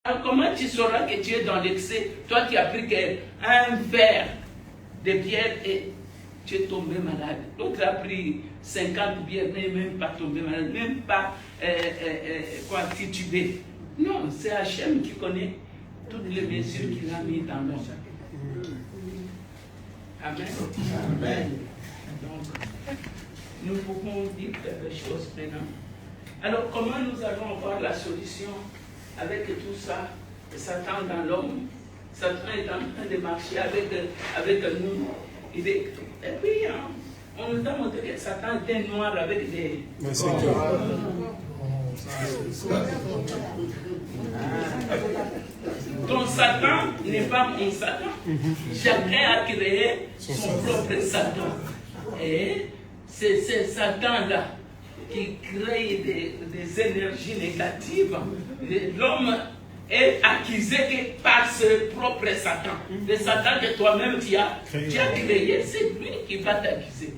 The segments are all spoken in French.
Alors comment tu sauras que tu es dans l'excès? Toi qui as pris un verre de bière et tu es tombé malade. L'autre a pris 50 bières, mais même pas tombé malade, même pas titubé. Non, c'est Hachem qui connaît toutes les mesures qu'il a mises dans l'homme. Amen. Amen. Donc, nous pouvons dire quelque chose maintenant. Alors, comment nous allons avoir la solution avec tout ça? Satan dans l'homme. Satan est en train de marcher avec nous. Et puis, on nous a montré que Satan était noir avec des... Donc Satan n'est pas mon Satan. Chacun a créé son propre Satan. Et c'est Satan-là qui crée des énergies négatives. L'homme est accusé par ce propre Satan. Le Satan que toi-même tu as créé, c'est lui qui va t'accuser.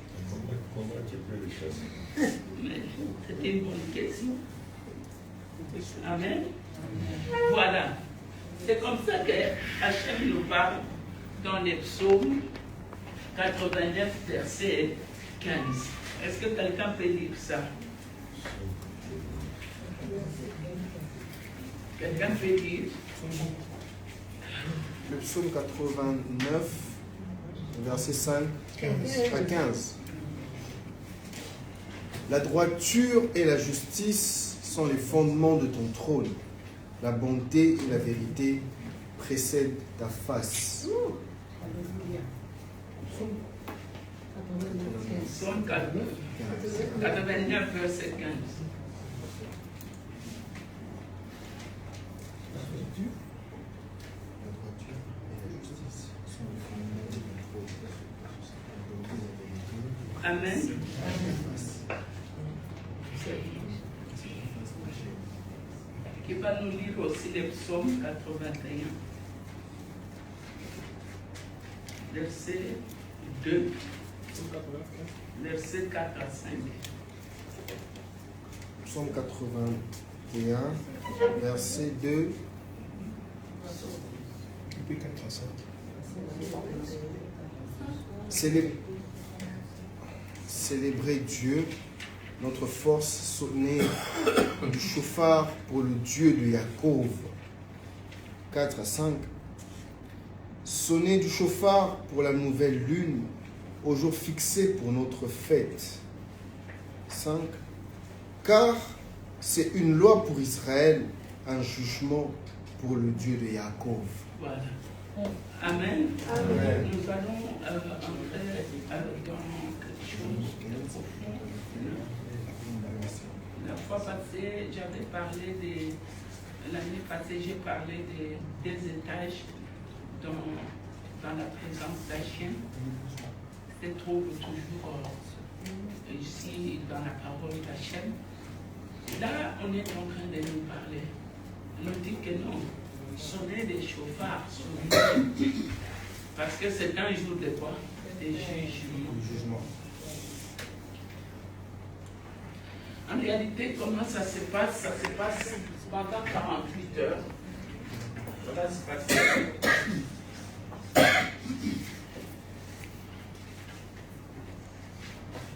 C'est une bonne question. Amen. Voilà. C'est comme ça que Hachem nous parle dans les psaumes 89, verset 15. Est-ce que quelqu'un peut lire ça? Quelqu'un peut lire? Le psaume 89, verset 5 à 15. La droiture et la justice sont les fondements de ton trône. La bonté et la vérité précèdent ta face. Psaume 89, verset 15. Amen. Qui va nous lire aussi les psaumes 81, verset 2, verset 4 à 5. Psaume 81, verset 2. Célébrez Dieu, notre force, sonnez du chauffard pour le Dieu de Jacob. 4 à 5. Sonnez du chauffard pour la nouvelle lune, au jour fixé pour notre fête. 5. Car c'est une loi pour Israël, un jugement pour le Dieu de Jacob. Voilà. Amen. Amen. Nous allons entrer dans quelque chose de profond. La fois passée, j'avais parlé l'année passée, j'ai parlé des étages dans la présence d'Hachem. Se trouve toujours ici dans la parole d'Hachem. Là, on est en train de nous parler. On nous dit que non, sonnez des chauffards, sonnez. Parce que c'est un jour de quoi? De jugement. En réalité, comment ça se passe? Ça se passe pendant 48 heures. Ça va se passer.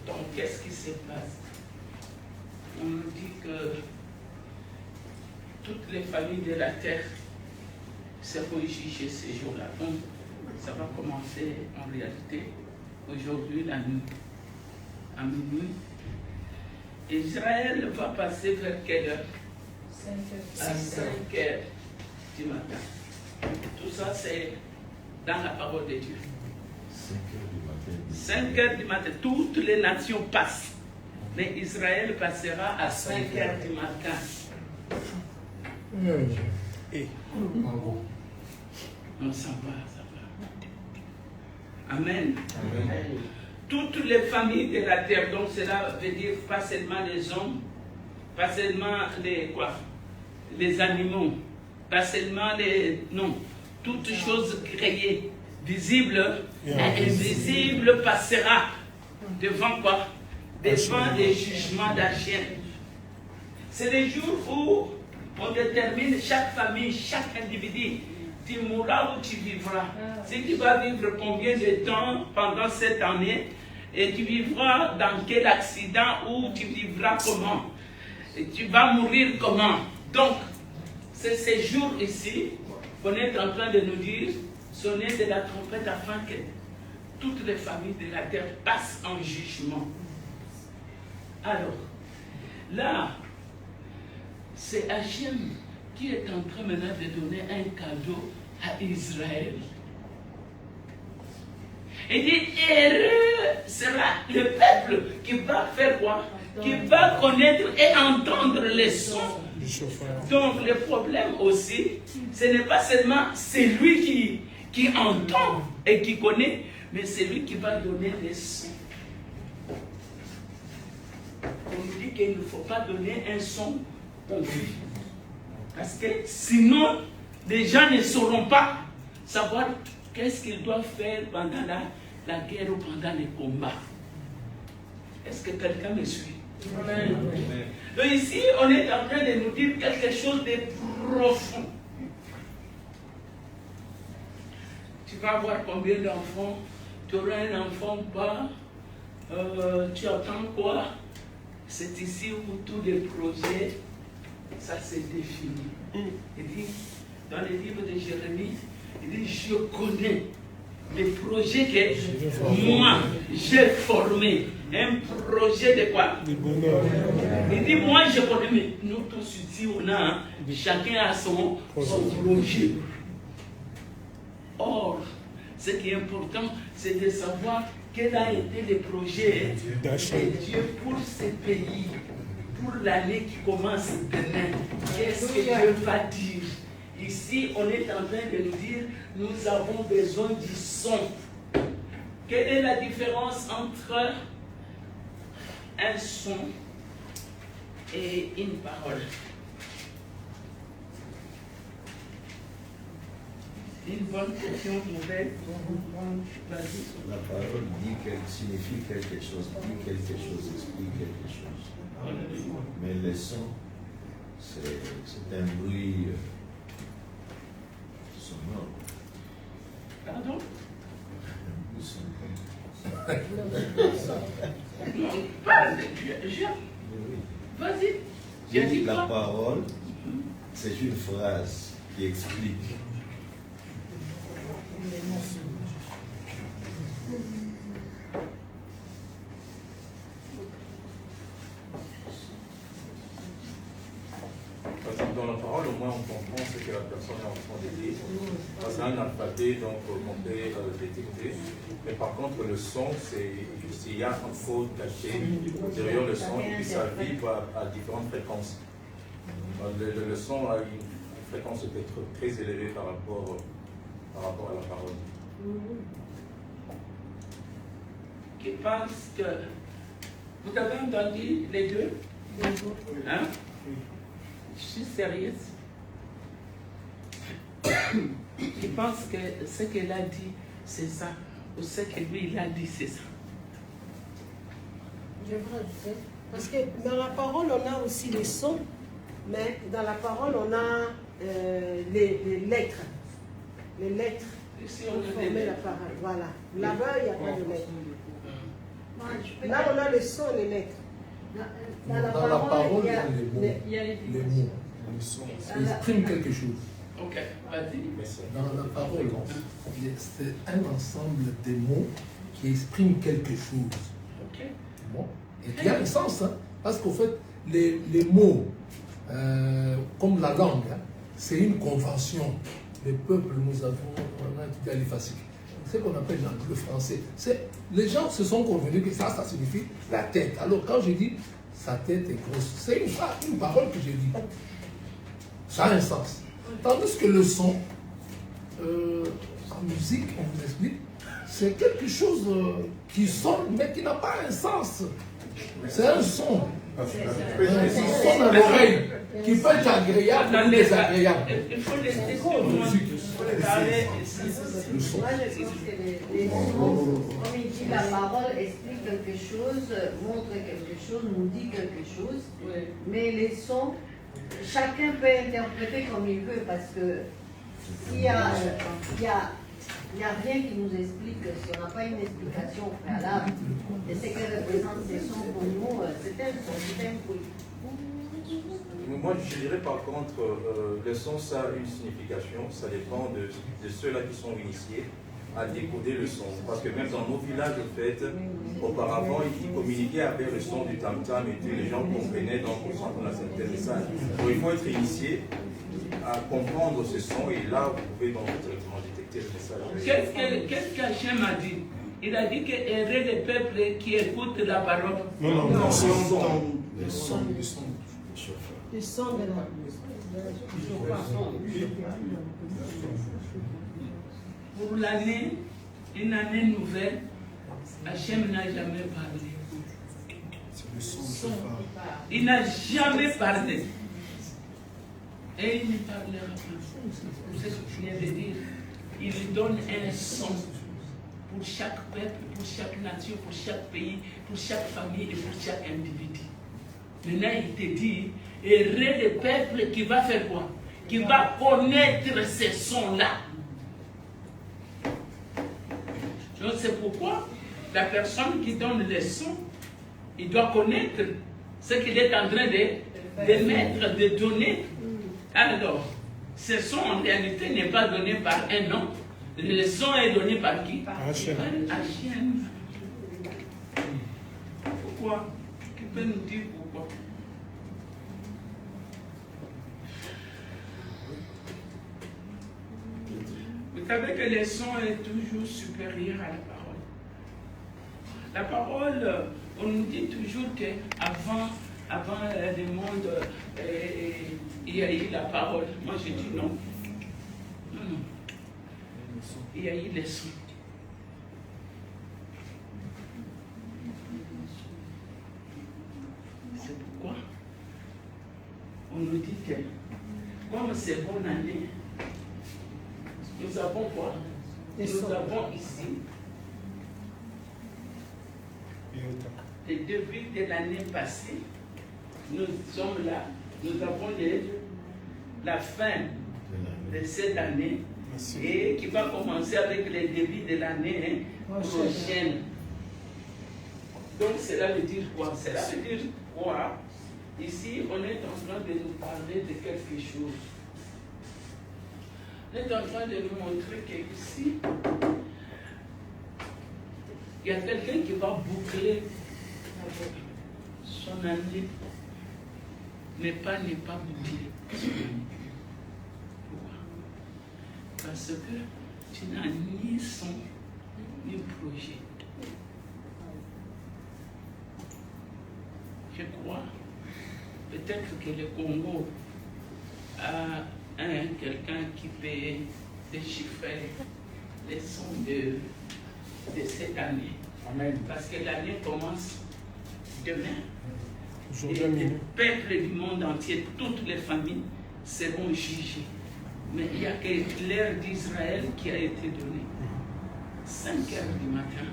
Donc, qu'est-ce qui se passe? On nous dit que toutes les familles de la terre seront jugées ces jours-là. Donc, ça va commencer en réalité aujourd'hui, la nuit, à minuit. Israël va passer vers quelle heure? 5 heures. À 5 heures du matin. Tout ça, c'est dans la parole de Dieu. 5 heures du matin. Toutes les nations passent. Mais Israël passera à 5 heures du matin. Et on s'en va, ça va. Amen. Amen. Toutes les familles de la terre, donc cela veut dire pas seulement les hommes, pas seulement les animaux, pas seulement les... Non, toutes choses créées, visibles et invisibles passera devant quoi? Devant les jugements d'Hachem. C'est le jour où On détermine chaque famille, chaque individu. Tu mourras ou tu vivras. Si tu vas vivre combien de temps pendant cette année, et tu vivras dans quel accident ou tu vivras comment, et tu vas mourir comment. Donc, c'est ces jours ici qu'on est en train de nous dire, sonner de la trompette afin que toutes les familles de la terre passent en jugement. Alors, là, c'est Hachem qui est en train maintenant de donner un cadeau à Israël. Il dit, heureux sera le peuple qui va faire quoi? Qui va connaître et entendre les sons. Donc le problème aussi, ce n'est pas seulement celui qui entend et qui connaît, mais c'est lui qui va donner les sons. On nous dit qu'il ne faut pas donner un son au vif. Parce que sinon, les gens ne sauront pas savoir qu'est-ce qu'ils doivent faire pendant la guerre ou pendant les combats. Est-ce que quelqu'un me suit? Amen. Donc ici, on est en train de nous dire quelque chose de profond. Tu vas avoir combien d'enfants? Tu auras un enfant ou pas? Tu attends quoi? C'est ici où tous les projets, ça s'est défini. Il dit, dans le livre de Jérémie, il dit, je connais les projets que moi, j'ai formés. Un projet de quoi? De bonheur. Il dit, moi, je connais, mais nous tous ici, on a, chacun a son projet. Or, ce qui est important, c'est de savoir quel a été le projet de Dieu pour ce pays, pour l'année qui commence demain. Qu'est-ce que Dieu va dire? Ici, on est en train de nous dire, nous avons besoin du son. Quelle est la différence entre un son et une parole? Une bonne question, nouvelle. La parole signifie quelque chose, dit quelque chose, explique quelque chose. Mais le son, c'est un bruit sonore. Pardon? Non, parle de Dieu. Vas-y. La parole, c'est une phrase qui explique. Dans la parole, au moins, on comprend ce que la personne est en train de dire. C'est un alphabet, donc on peut détecter. Mais par contre, le son, c'est il y a un code caché derrière le son, et puis ça vibre à différentes fréquences. Le son a une fréquence peut-être très élevée par rapport à la parole. Qui pense que vous avez entendu les deux? Hein? Je suis sérieuse. Qui pense que ce qu'elle a dit, c'est ça, ou ce que lui, il a dit, c'est ça? Je vais rajouter. Parce que dans la parole, on a aussi les sons, mais dans la parole, on a les lettres. Les lettres Ici, pour on a former la parole. Voilà. Là-bas, il n'y a pas de lettres. Là, on a les sons et les lettres. Dans la parole, il y a les mots. Ça exprime quelque chose. Ok, vas-y. Dans la parole, c'est un ensemble de mots qui expriment quelque chose. Ok. Bon. Et qui a un sens, hein, parce qu'au fait, les mots, comme la langue, hein, c'est une convention. Les peuples, on a étudié les fasciques. C'est ce qu'on appelle le français. Les gens se sont convenus que ça signifie la tête. Alors quand je dis sa tête est grosse, c'est une parole que j'ai dit. Ça a un sens. Tandis que le son, en musique, on vous explique, c'est quelque chose qui sonne mais qui n'a pas un sens. C'est un son. Qui sonne à l'oreille, qui peut être agréable ou désagréable. Il faut laisser tout le monde parler. Moi, je pense que les mots, comme il dit, la parole explique quelque chose, montre quelque chose, nous dit quelque chose, mais les sons chacun peut interpréter comme il veut, parce que s'il y a, rien qui nous explique, si on n'a pas une explication préalable de ce que représentent ces sons pour nous, c'est un son, c'est un bruit. Moi, je dirais par contre, le son, ça a une signification, ça dépend de ceux-là qui sont initiés à décoder le son. Parce que même dans nos villages, en fait, auparavant, ils communiquaient avec le son du tam-tam et tout, les gens comprenaient, donc on s'entend un certain message. Donc il faut être initié à comprendre ce son, et là, vous pouvez donc directement détecter le message. Qu'est-ce qu'Hachem a dit? Il a dit que heureux les peuples qui écoutent la parole. Non, le son Le son de la... Pour l'année, une année nouvelle, Hachem n'a jamais parlé. C'est le son du chauffard. Il n'a jamais parlé. Et il ne parlera pas. C'est ce que je viens de dire. Il donne un son pour chaque peuple, pour chaque nation, pour chaque pays, pour chaque famille et pour chaque individu. Maintenant, il te dit, heureux le peuple qui va faire quoi? Qui va connaître ces sons-là. Donc c'est pourquoi la personne qui donne les sons, il doit connaître ce qu'il est en train de mettre, de donner. Alors, ce son en réalité n'est pas donné par un homme. Le son est donné par qui? Par Hachem. Pourquoi? Qui peut nous dire pourquoi? Vous savez que le son est toujours supérieur à la parole. La parole, on nous dit toujours qu'avant le monde, il y a eu la parole. Moi, je dis non. Non. Il y a eu les sons. C'est pourquoi on nous dit que, comme c'est bonne année, nous avons quoi? Nous avons ici le début de l'année passée. Nous sommes là. Nous avons la fin de cette année et qui va commencer avec le début de l'année prochaine. Donc cela veut dire quoi? Cela veut dire quoi? Ici, on est en train de nous parler de quelque chose. On est en train de nous montrer qu'ici, il y a quelqu'un qui va boucler son année, mais n'est pas bouclé. Pourquoi? Parce que tu n'as ni son, ni projet. Je crois, peut-être que le Congo a quelqu'un qui peut déchiffrer les sons de cette année. Amen. Parce que l'année commence demain. Et le peuple du monde entier, toutes les familles seront jugées. Mais il n'y a que l'heure d'Israël qui a été donnée. 5 heures du matin.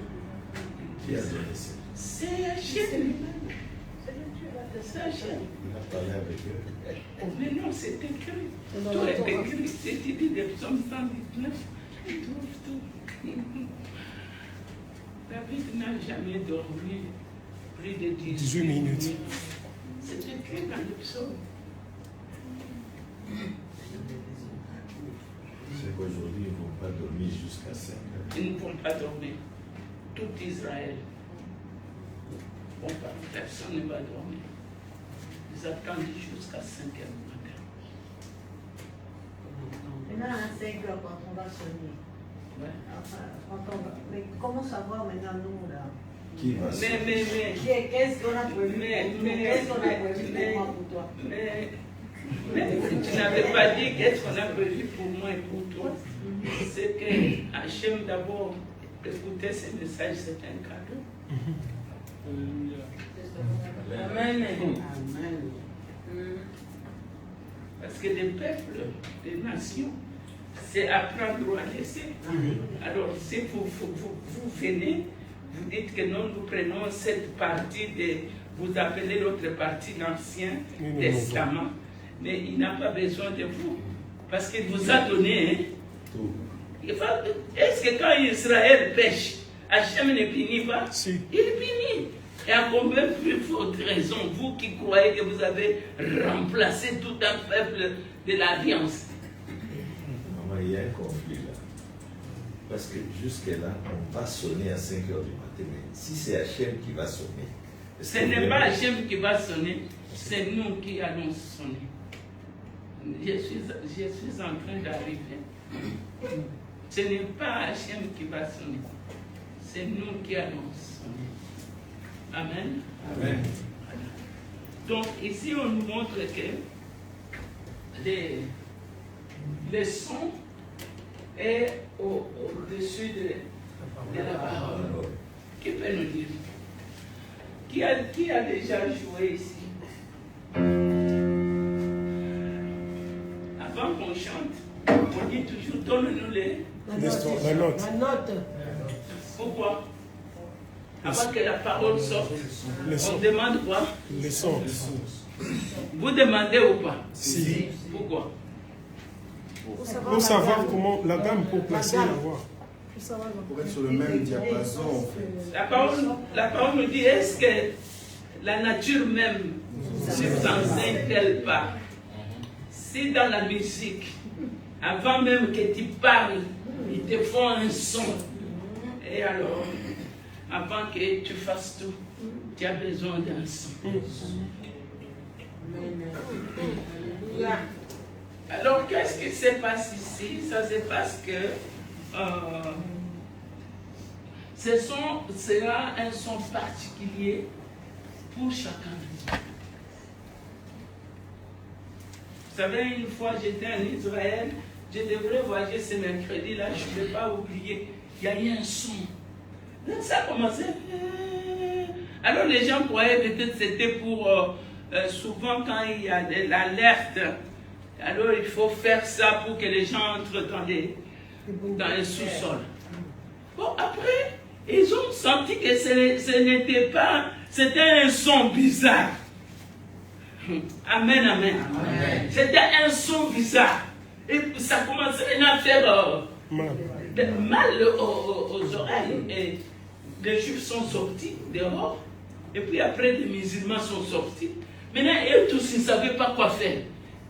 Qui a donné ça? C'est Hachem. C'est Hachem. Il a parlé avec eux. Mais non, c'est écrit. Tout est écrit. C'est dit des psaumes 119. Tout. David n'a jamais dormi plus de 18 minutes. C'est écrit dans le psaume. C'est qu'aujourd'hui, ils ne vont pas dormir jusqu'à 5 heures. Ils ne vont pas dormir. Tout Israël. Bon, personne ne va dormir. Ils attendent jusqu'à 5 heures du matin. Maintenant, à 5 heures, quand on va sonner. Ouais. Enfin, mais comment savoir maintenant, nous, là? Qui va sonner? Mais. Qu'est-ce qu'on a prévu pour toi? Mais tu n'avais pas dit qu'est-ce qu'on a prévu pour moi et pour toi. C'est que Hachem d'abord, écouter ces messages, c'est un cadeau. Amen. Parce que les peuples, les nations, c'est apprendre à laisser. Alors, si vous venez, vous dites que non, nous prenons cette partie, vous appelez l'autre partie l'Ancien Testament, mais il n'a pas besoin de vous. Parce qu'il vous a donné. Est-ce que quand Israël pêche, Hachem ne punit pas? Si. Il punit. Et à combien plus forte raison, vous qui croyez que vous avez remplacé tout un peuple de l'Alliance? Maman, il y a un conflit là. Parce que jusque-là, on va sonner à 5 h du matin. Mais si c'est Hachem qui va sonner, ce n'est pas Hachem qui va sonner, c'est nous qui allons sonner. Je suis en train d'arriver. Ce n'est pas Hachem qui va sonner, c'est nous qui allons sonner. Amen. Amen. Donc ici on nous montre que le son est au-dessus de la parole. Qui peut nous dire? Qui a déjà joué ici? Avant qu'on chante, on dit toujours donne-nous la note. La note. Pourquoi? Avant que la parole sorte, son. on demande quoi? Les sons. Vous demandez ou pas? Si. Pourquoi? Pour savoir comment la gamme pour placer la voix. Pour être sur le même diapason, en fait. La parole nous dit, est-ce que la nature même nous enseigne qu'elle part? Si dans la musique, avant même que tu parles, ils te font un son. Et alors, avant que tu fasses tout, tu as besoin d'un son. Alors, qu'est-ce qui se passe ici? Ça se passe que ce son sera un son particulier pour chacun. Vous savez, une fois j'étais en Israël, je devrais voyager ce mercredi-là, je ne vais pas oublier, il y a eu un son. Donc ça a commencé. Alors les gens croyaient peut-être que c'était pour, souvent quand il y a de l'alerte, alors il faut faire ça pour que les gens entrent dans les sous-sols. Bon, après, ils ont senti que ce n'était pas, c'était un son bizarre. Amen, amen. C'était un son bizarre. Et ça commençait à faire mal aux oreilles. Et les Juifs sont sortis dehors. Et puis après, les musulmans sont sortis. Maintenant, eux tous, ils ne savaient pas quoi faire.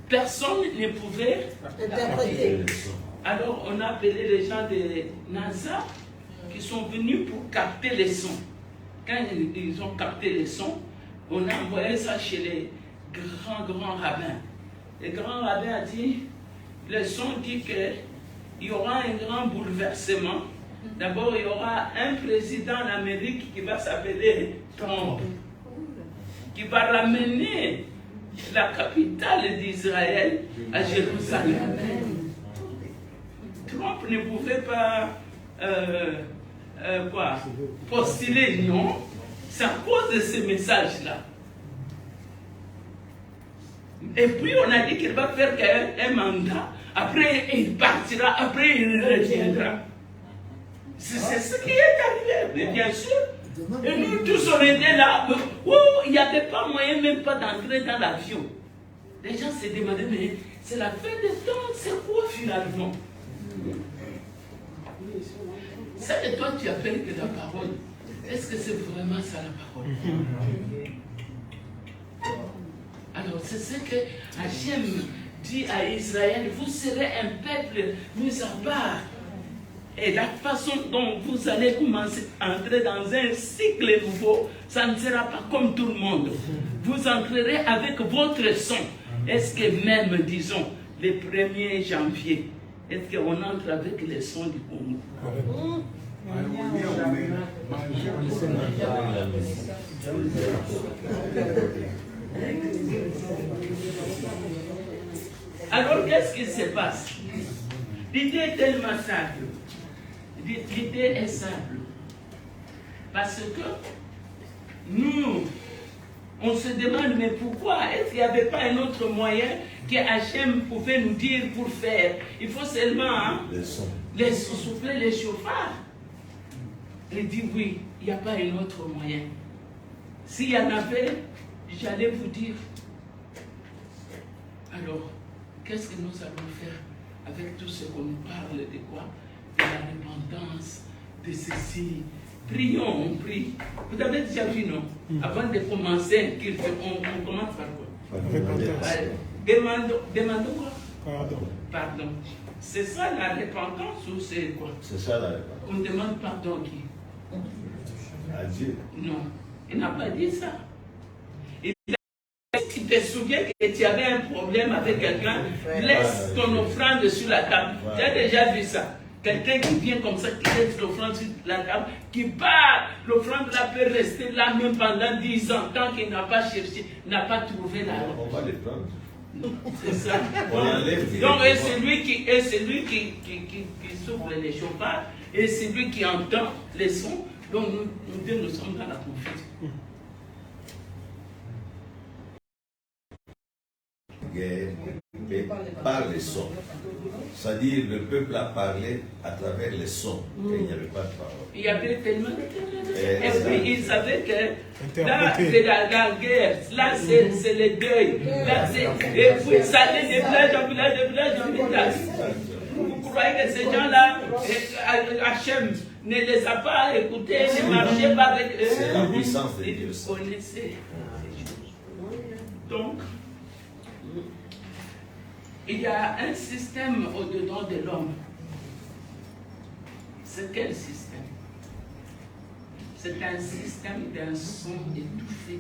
Personne ne pouvait interpréter. Alors, on a appelé les gens de NASA qui sont venus pour capter les sons. Quand ils ont capté les sons, on a envoyé ça chez les grands rabbins. Le grand rabbin a dit, le son dit qu'il y aura un grand bouleversement. D'abord, il y aura un président en Amérique qui va s'appeler Trump, qui va ramener la capitale d'Israël à Jérusalem. Trump ne pouvait pas postuler non. C'est à cause de ce message-là. Et puis on a dit qu'il va faire un mandat, après il partira, après il reviendra. C'est ce qui est arrivé, mais bien sûr. Et nous tous on était là, il n'y avait pas moyen même pas d'entrer dans l'avion. Les gens se demandaient, mais c'est la fin des temps, c'est quoi finalement? Ça et toi tu appelles que la parole. Est-ce que c'est vraiment ça la parole? Alors c'est ce que Hachem dit à Israël, vous serez un peuple mis à part. Et la façon dont vous allez commencer à entrer dans un cycle nouveau, ça ne sera pas comme tout le monde. Vous entrerez avec votre son. Est-ce que même, disons, le 1er janvier, est-ce qu'on entre avec les sons du Congo? Alors, qu'est-ce qui se passe? L'idée est tellement simple. L'idée est simple. Parce que nous, on se demande, mais pourquoi? Est-ce qu'il n'y avait pas un autre moyen que Hachem pouvait nous dire pour faire? Il faut seulement souffler les chauffards. Il dit oui, il n'y a pas un autre moyen. S'il y en avait, j'allais vous dire. Alors, qu'est-ce que nous allons faire avec tout ce qu'on nous parle de quoi? De la repentance, de ceci. Prions, on prie. Vous avez déjà vu, non? Avant de commencer, on commence par quoi? Demandons quoi? Pardon. C'est ça la repentance ou c'est quoi? C'est ça la repentance. On demande pardon à qui? À Dieu. Non, il n'a pas dit ça. Il a dit, tu te souviens que tu avais un problème avec quelqu'un, laisse ton offrande sur la table. Tu as déjà vu ça? Quelqu'un qui vient comme ça, qui laisse l'offrande sur la table, qui part, l'offrande là peut rester là même pendant 10 ans, tant qu'il n'a pas cherché, n'a pas trouvé la... On va les prendre. C'est ça. Donc, c'est lui qui souffle les chauffards, et c'est lui qui entend les sons. Donc, nous sommes dans la confusion. Mais par les sons. C'est-à-dire, le peuple a parlé à travers les sons. Et il n'y avait pas de parole. Il y avait tellement de... Et puis, il savait que là, c'est la guerre. Là, c'est le deuil. Là, et puis, ça allait de village en village, de village en village. Vous croyez que ces gens-là, Hachem ne les a pas écoutés, ne marchait pas avec eux? C'est la puissance de Dieu. Ils connaissaient ces choses. Donc, il y a un système au-dedans de l'homme. C'est quel système? C'est un système d'un son étouffé.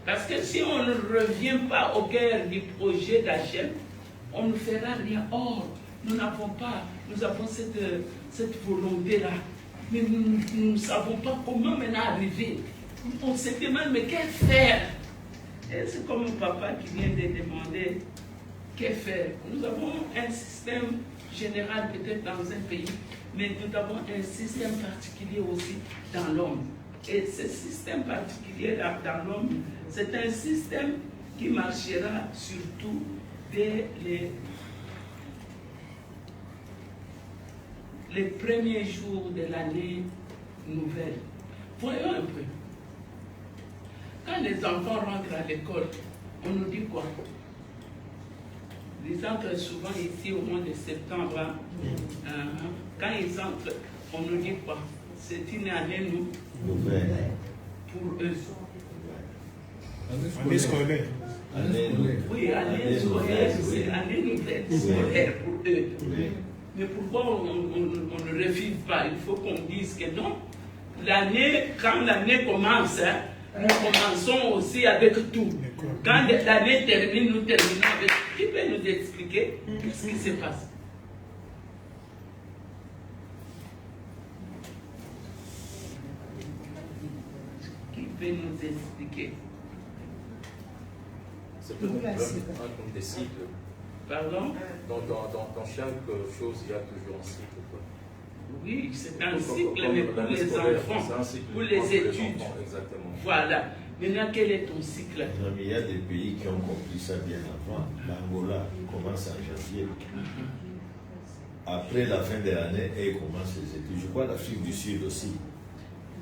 Parce que si on ne revient pas au cœur du projet d'Hachem, on ne fera rien. Or, nous n'avons pas, nous avons cette volonté-là. Mais nous ne savons pas comment maintenant arriver. On se demande, mais que faire? Et c'est comme mon papa qui vient de demander, que faire? Nous avons un système général peut-être dans un pays, mais nous avons un système particulier aussi dans l'homme. Et ce système particulier dans l'homme, c'est un système qui marchera surtout dès les premiers jours de l'année nouvelle. Voyons un peu. Quand les enfants rentrent à l'école, on nous dit quoi? Ils entrent souvent ici au mois de septembre. Quand ils entrent, on nous dit quoi? C'est une année nouvelle pour eux. Année scolaire. Oui, année scolaire, c'est année nouvelle scolaire pour eux. Mais pourquoi on ne refuse pas? Il faut qu'on dise que non. L'année, quand l'année commence, nous commençons aussi avec tout. Quand l'année termine, nous terminons avec... Qui peut nous expliquer ce qui se passe? Qui peut nous expliquer? C'est peut-être un des cycles. Pardon? Dans chaque chose, il y a toujours un cycle. Oui, c'est un cycle, mais pour les enfants, pour les études. Exactement. Voilà. Maintenant, quel est ton cycle? Il y a des pays qui ont compris ça bien avant. L'Angola commence en janvier. Après la fin de l'année, et commence les études. Je crois l'Afrique du Sud aussi.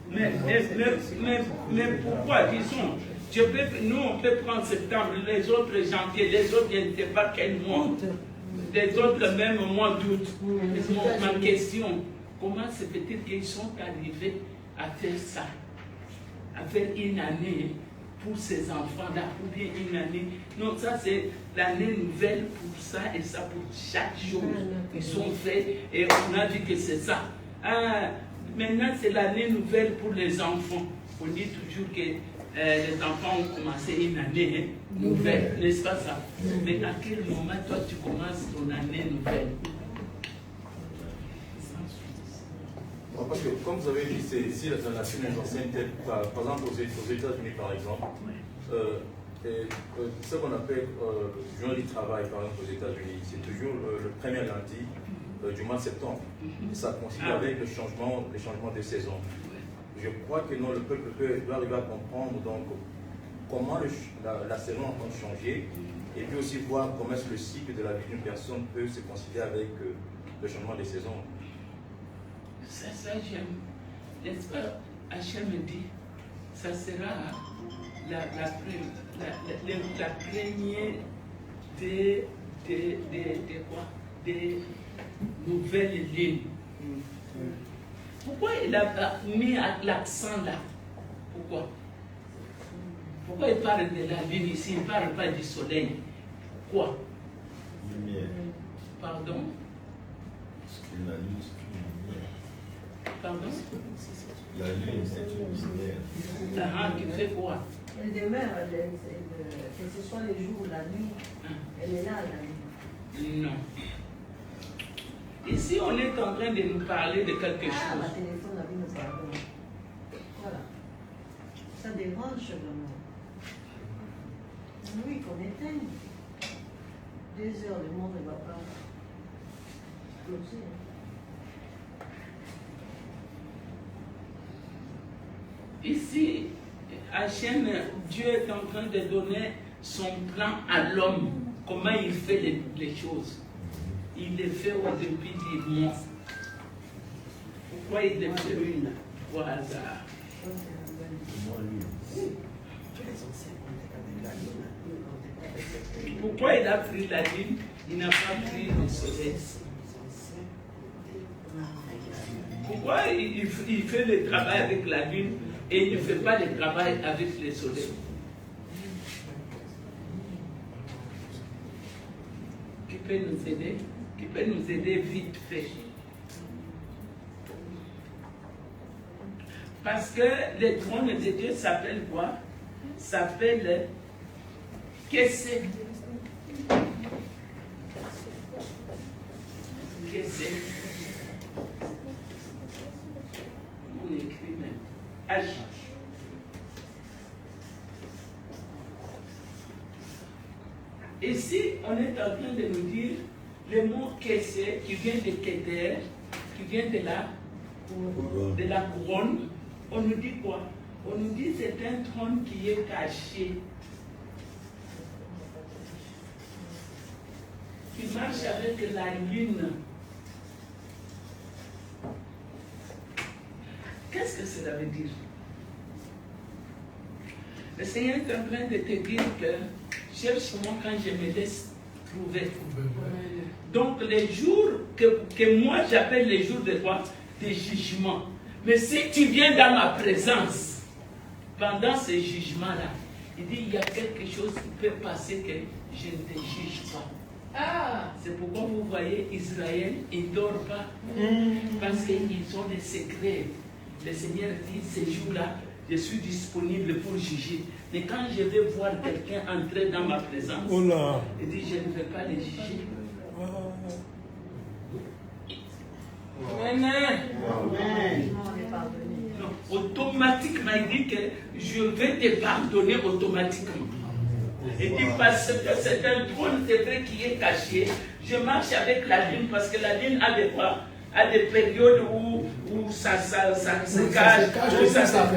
Mais pourquoi, disons, nous on peut prendre septembre, les autres janvier, les autres je ne sais pas quel mois, les autres même mois d'août. Ma question, comment se fait-il qu'ils sont arrivés à faire ça, à faire une année pour ces enfants-là, ou bien une année? Non, ça c'est l'année nouvelle pour ça et ça pour chaque jour. Ils ont fait et on a vu que c'est ça. Maintenant, c'est l'année nouvelle pour les enfants. On dit toujours que les enfants ont commencé une année nouvelle, n'est-ce pas ça? Mais à quel moment, toi, tu commences ton année nouvelle? Parce que, comme vous avez dit, c'est ici la nation ancienne, par exemple aux États-Unis, par exemple, ce qu'on appelle journée du travail, par exemple aux États-Unis, c'est toujours le premier lundi du mois de septembre. Et ça coïncide avec le changement de saison. Je crois que non, le peuple doit arriver à comprendre donc, comment la saison a changé Et puis aussi voir comment est-ce que le cycle de la vie d'une personne peut se considérer avec le changement des saisons. Ça j'aime. N'est-ce pas? Hachem me dit, ça sera la première des nouvelles lignes. Pourquoi il a mis l'accent là? Pourquoi il parle de la lune ici, il ne parle pas du soleil? Quoi? Lumière. Pardon? Parce que la lune, c'est une lumière. Pardon? La lune, c'est une lumière. Ah, qui fait quoi? Elle demeure, que ce soit les jours ou la nuit, elle est là, la nuit. Non. Ici, on est en train de nous parler de quelque Ah, chose. ma téléphone a vu nous pardon. Voilà. Ça dérange vraiment. Oui, qu'on éteigne. 2 heures, le monde ne va pas exploser. Ici, Hachem, Dieu est en train de donner son plan à l'homme, comment il fait les choses. Il les fait au début du mois. Pourquoi il les fait au hasard? Pourquoi il a pris la lune, il n'a pas pris le soleil? Pourquoi il fait le travail avec la lune et il ne fait pas le travail avec le soleil? Qui peut nous aider? Qui peut nous aider vite fait? Parce que le trône de Dieu s'appelle quoi? S'appelle Kessé. Kessé. On écrit même. H. Ici, on est en train de nous dire le mot Kessé qui vient de Keter, qui vient de la couronne. On nous dit quoi? On nous dit que c'est un trône qui est caché, qui marche avec la lune. Qu'est-ce que cela veut dire? Le Seigneur est en train de te dire que cherche-moi quand je me laisse trouver. Donc les jours que moi j'appelle les jours de quoi? De jugement. Mais si tu viens dans ma présence, pendant ce jugement-là, il dit il y a quelque chose qui peut passer que je ne te juge pas. Ah, c'est pourquoi vous voyez Israël, ils ne dorment pas. Parce qu'ils ont des secrets. Le Seigneur dit ces jours-là, je suis disponible pour juger. Mais quand je vais voir quelqu'un entrer dans ma présence, il dit je ne vais pas les juger. Amen. Non, automatiquement, il dit que je vais te pardonner automatiquement. Il dit parce que c'est un trône, c'est vrai, qui est caché. Je marche avec la lune parce que la lune a des quoi? À des périodes où ça se cache.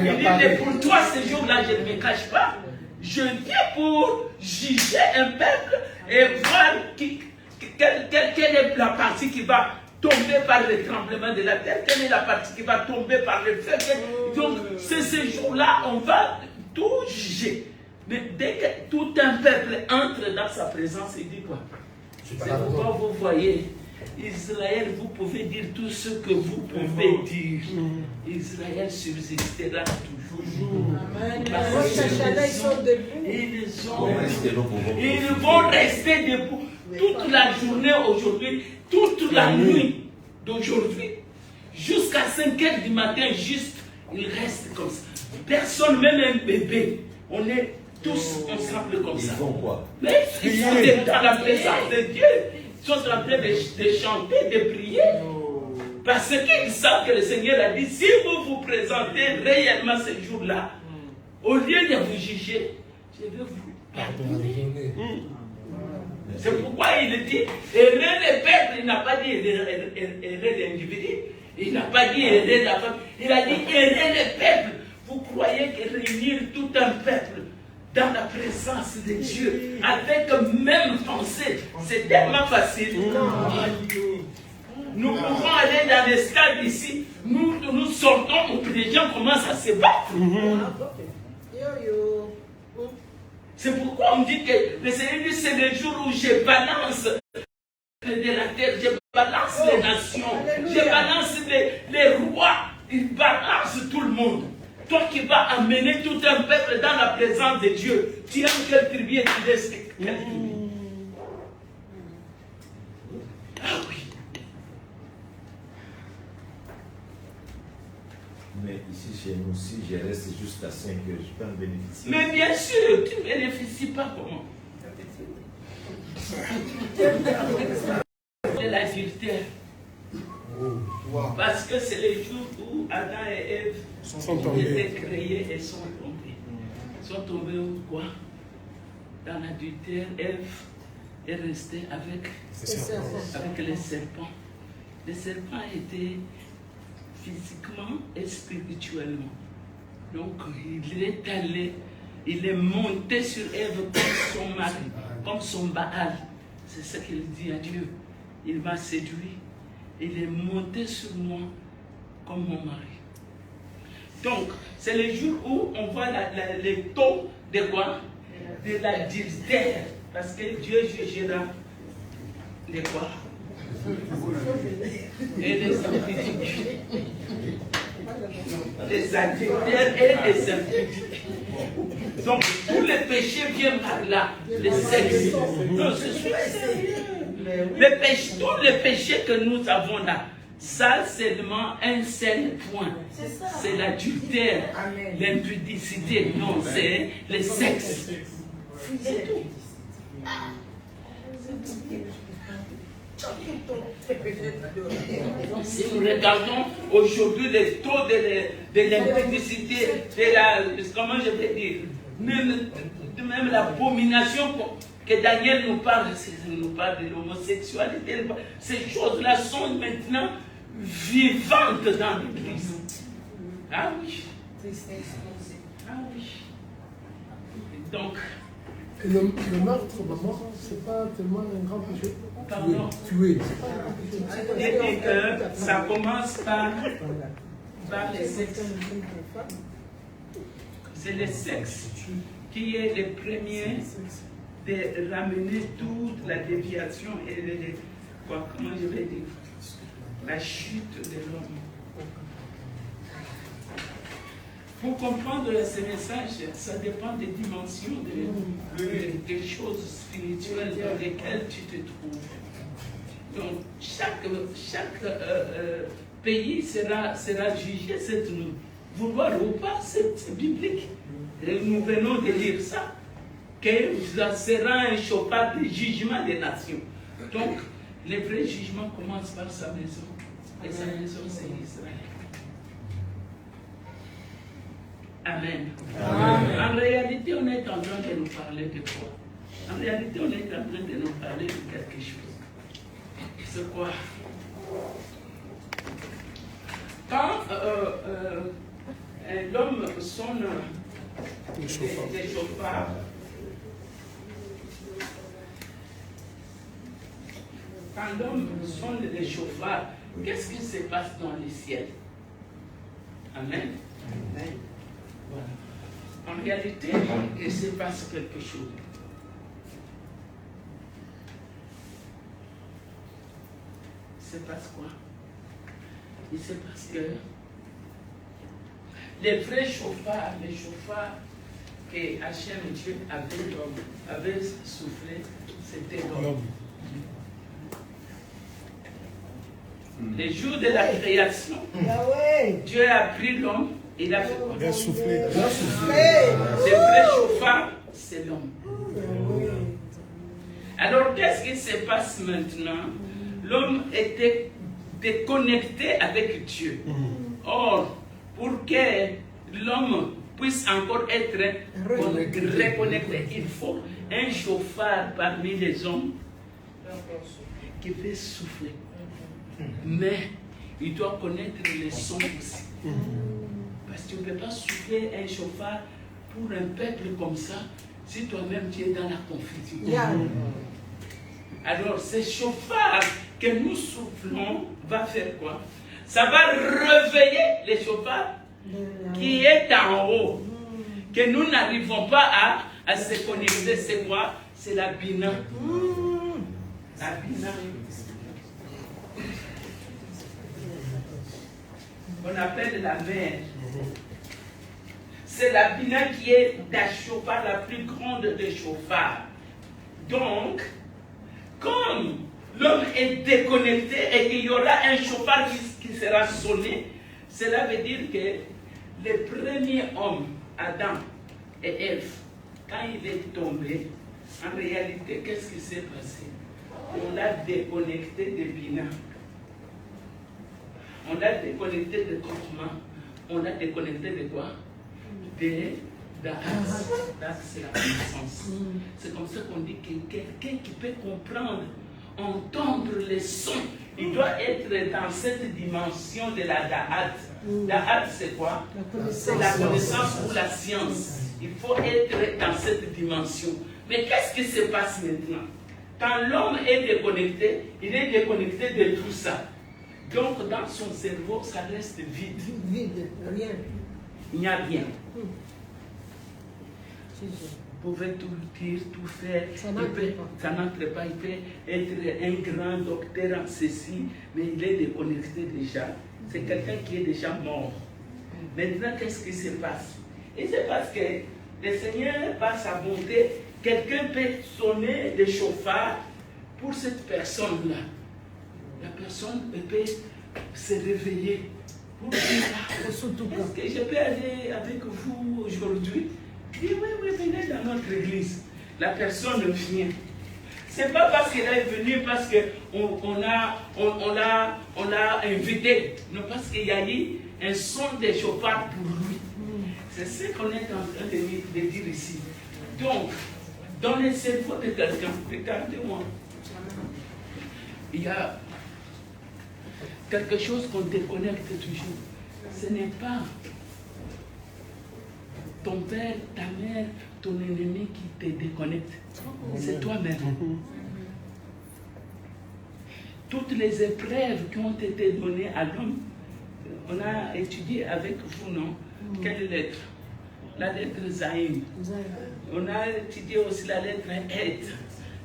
Il dit, mais pour toi, ces jours-là, je ne me cache pas. Je viens pour juger un peuple et voir quelle est la partie qui va tomber par le tremblement de la terre, quelle est la partie qui va tomber par le feu. Donc, c'est ces jours-là, on va tout juger. Mais dès que tout un peuple entre dans sa présence, il dit quoi? C'est pourquoi vous voyez, Israël, vous pouvez dire tout ce que vous pouvez dire. Israël subsistera toujours. Ils vont rester debout toute la journée aujourd'hui, toute la nuit d'aujourd'hui, jusqu'à 5 heures du matin, juste, ils restent comme ça. Personne, même un bébé, on est tous ensemble comme ça. Ils font quoi? Mais ils sont dans la présence de Dieu. Ils sont en train de chanter, de prier. Parce qu'ils savent que le Seigneur a dit, si vous vous présentez réellement ce jour-là, au lieu de vous juger, je vais vous pardonner. C'est pourquoi il dit, errer le peuple, il n'a pas dit errer l'individu, il n'a pas dit errer la femme, il a dit errer le peuple. Vous croyez que réunir tout un peuple dans la présence de Dieu, avec même pensée. C'est tellement facile. Nous pouvons aller dans les stades ici, nous sortons, les gens commencent à se battre. C'est pourquoi on dit que le Seigneur dit, c'est le jour où je balance de la terre, je balance les nations, je balance les rois, il balance tout le monde. Toi qui vas amener tout un peuple dans la présence de Dieu, tu aimes quelle tribu et tu laisses quelle tribu? Ah oui. Mais ici chez nous, si je reste jusqu'à 5 heures, je peux en bénéficier. Mais bien sûr, tu ne bénéficies pas comment? De l'adultère. Parce que c'est le jour où Adam et Ève étaient créés et sont tombés. Ils sont tombés où quoi? Dans l'adultère, Ève est restée avec les serpents. Les serpents étaient physiquement et spirituellement. Donc il est allé, il est monté sur Ève comme son mari, comme son Baal. C'est ce qu'il dit à Dieu. Il m'a séduit. Il est monté sur moi comme mon mari. Donc, c'est le jour où on voit les taux de quoi? De l'adultère. Parce que Dieu jugera les quoi? Et les impudiques. Les adultères et les impudiques. Donc, tous les péchés viennent par là. Les sexes. Non, c'est sérieux. Tous les péchés que nous avons là, ça seulement un seul point. C'est l'adultère, l'impudicité. Non, c'est le sexe. C'est tout. Si nous regardons aujourd'hui les taux de l'impudicité, comment je vais dire, même l'abomination que Daniel nous parle de l'homosexualité, ces choses-là sont maintenant vivantes dans l'Église. Ah oui. Ah oui. Donc, et le meurtre, maman, c'est pas tellement un grand péché. Pardon. Tuer. Et que ça commence par les sexes. C'est le sexe qui est le premier de ramener toute la déviation et comment je vais dire, la chute de l'homme. Pour comprendre ce message, ça dépend des dimensions, des choses spirituelles dans lesquelles tu te trouves. Donc, chaque pays sera jugé cette nuit. Vouloir ou pas, c'est biblique. Et nous venons de lire ça, que ça sera un chauffard de jugement des nations. Donc, le vrai jugement commence par sa maison. Et sa maison, c'est Israël. Amen. Amen. En réalité, on est en train de nous parler de quoi? En réalité, on est en train de nous parler de quelque chose. C'est quoi? Quand l'homme sonne des chauffards, quand l'homme sonne des chauffards, qu'est-ce qui se passe dans le ciel? Amen. Amen. Voilà. En réalité, il se passe quelque chose. Il se passe quoi? Il se passe que les vrais chauffards, les chauffards que Hachem Dieu avait soufflé, c'était l'homme. Les jours de la création, Dieu a pris l'homme. Il a fait quoi? Il a soufflé. Le vrai chauffard, c'est l'homme. Alors, qu'est-ce qui se passe maintenant? L'homme était déconnecté avec Dieu. Or, pour que l'homme puisse encore être reconnecté, il faut un chauffard parmi les hommes qui fait souffler. Mais il doit connaître les sons aussi. Parce que tu ne peux pas souffler un chauffard pour un peuple comme ça si toi-même tu es dans la confusion. Alors, ce chauffard que nous soufflons va faire quoi? Ça va réveiller les chauffards qui est en haut, que nous n'arrivons pas à se connecter. C'est quoi? C'est la bina. La bina. On appelle la mer. C'est la bina qui est la chauffard, la plus grande des chauffards. Donc, comme l'homme est déconnecté et qu'il y aura un chauffard qui sera sonné, cela veut dire que les premiers hommes, Adam et Ève, quand il est tombé, en réalité, qu'est-ce qui s'est passé? On l'a déconnecté de Bina. On l'a déconnecté de Kochma. On l'a déconnecté de quoi? D'Axe. D'Axe, c'est la connaissance. C'est comme ça qu'on dit que quelqu'un qui peut comprendre, entendre les sons, il doit être dans cette dimension de la Da'at. Da'at, c'est quoi? C'est la connaissance ou la science. Il faut être dans cette dimension. Mais qu'est-ce qui se passe maintenant? Quand l'homme est déconnecté, il est déconnecté de tout ça. Donc, dans son cerveau, ça reste vide. Vide, rien. Il n'y a rien. Vous pouvez tout dire, tout faire. Ça n'entre pas. Il peut être un grand docteur en ceci, mais il est déconnecté déjà. C'est quelqu'un qui est déjà mort. Maintenant, qu'est-ce qui se passe? Il se passe que le Seigneur, par sa bonté, quelqu'un peut sonner des chauffards pour cette personne-là. La personne peut se réveiller pour dire, est-ce que je peux aller avec vous aujourd'hui? Il dit, oui, venez dans notre église. La personne vient. Ce n'est pas parce qu'elle est venue, parce qu'on l'a invité. Non, parce qu'il y a eu un son de chauffard pour lui. C'est ce qu'on est en train de dire ici. Donc, dans le cerveau de quelqu'un, regardez-moi, il y a quelque chose qu'on déconnecte toujours. Ce n'est pas ton père, ta mère, ton ennemi qui te déconnecte. C'est toi-même. Toutes les épreuves qui ont été données à l'homme, on a étudié avec vous, non? Quelle lettre? La lettre Zaïm. On a étudié aussi la lettre Et,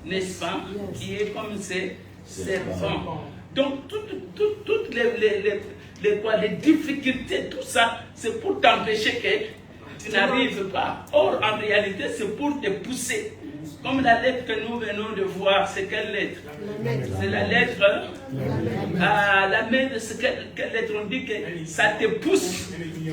n'est-ce pas? Qui est comme ces serpents. Donc, toutes les difficultés, tout ça, c'est pour t'empêcher que tu n'arrives pas. Or, en réalité, c'est pour te pousser. Comme la lettre que nous venons de voir, c'est quelle lettre? C'est la lettre. La main de ce quelle lettre? On dit que ça te pousse.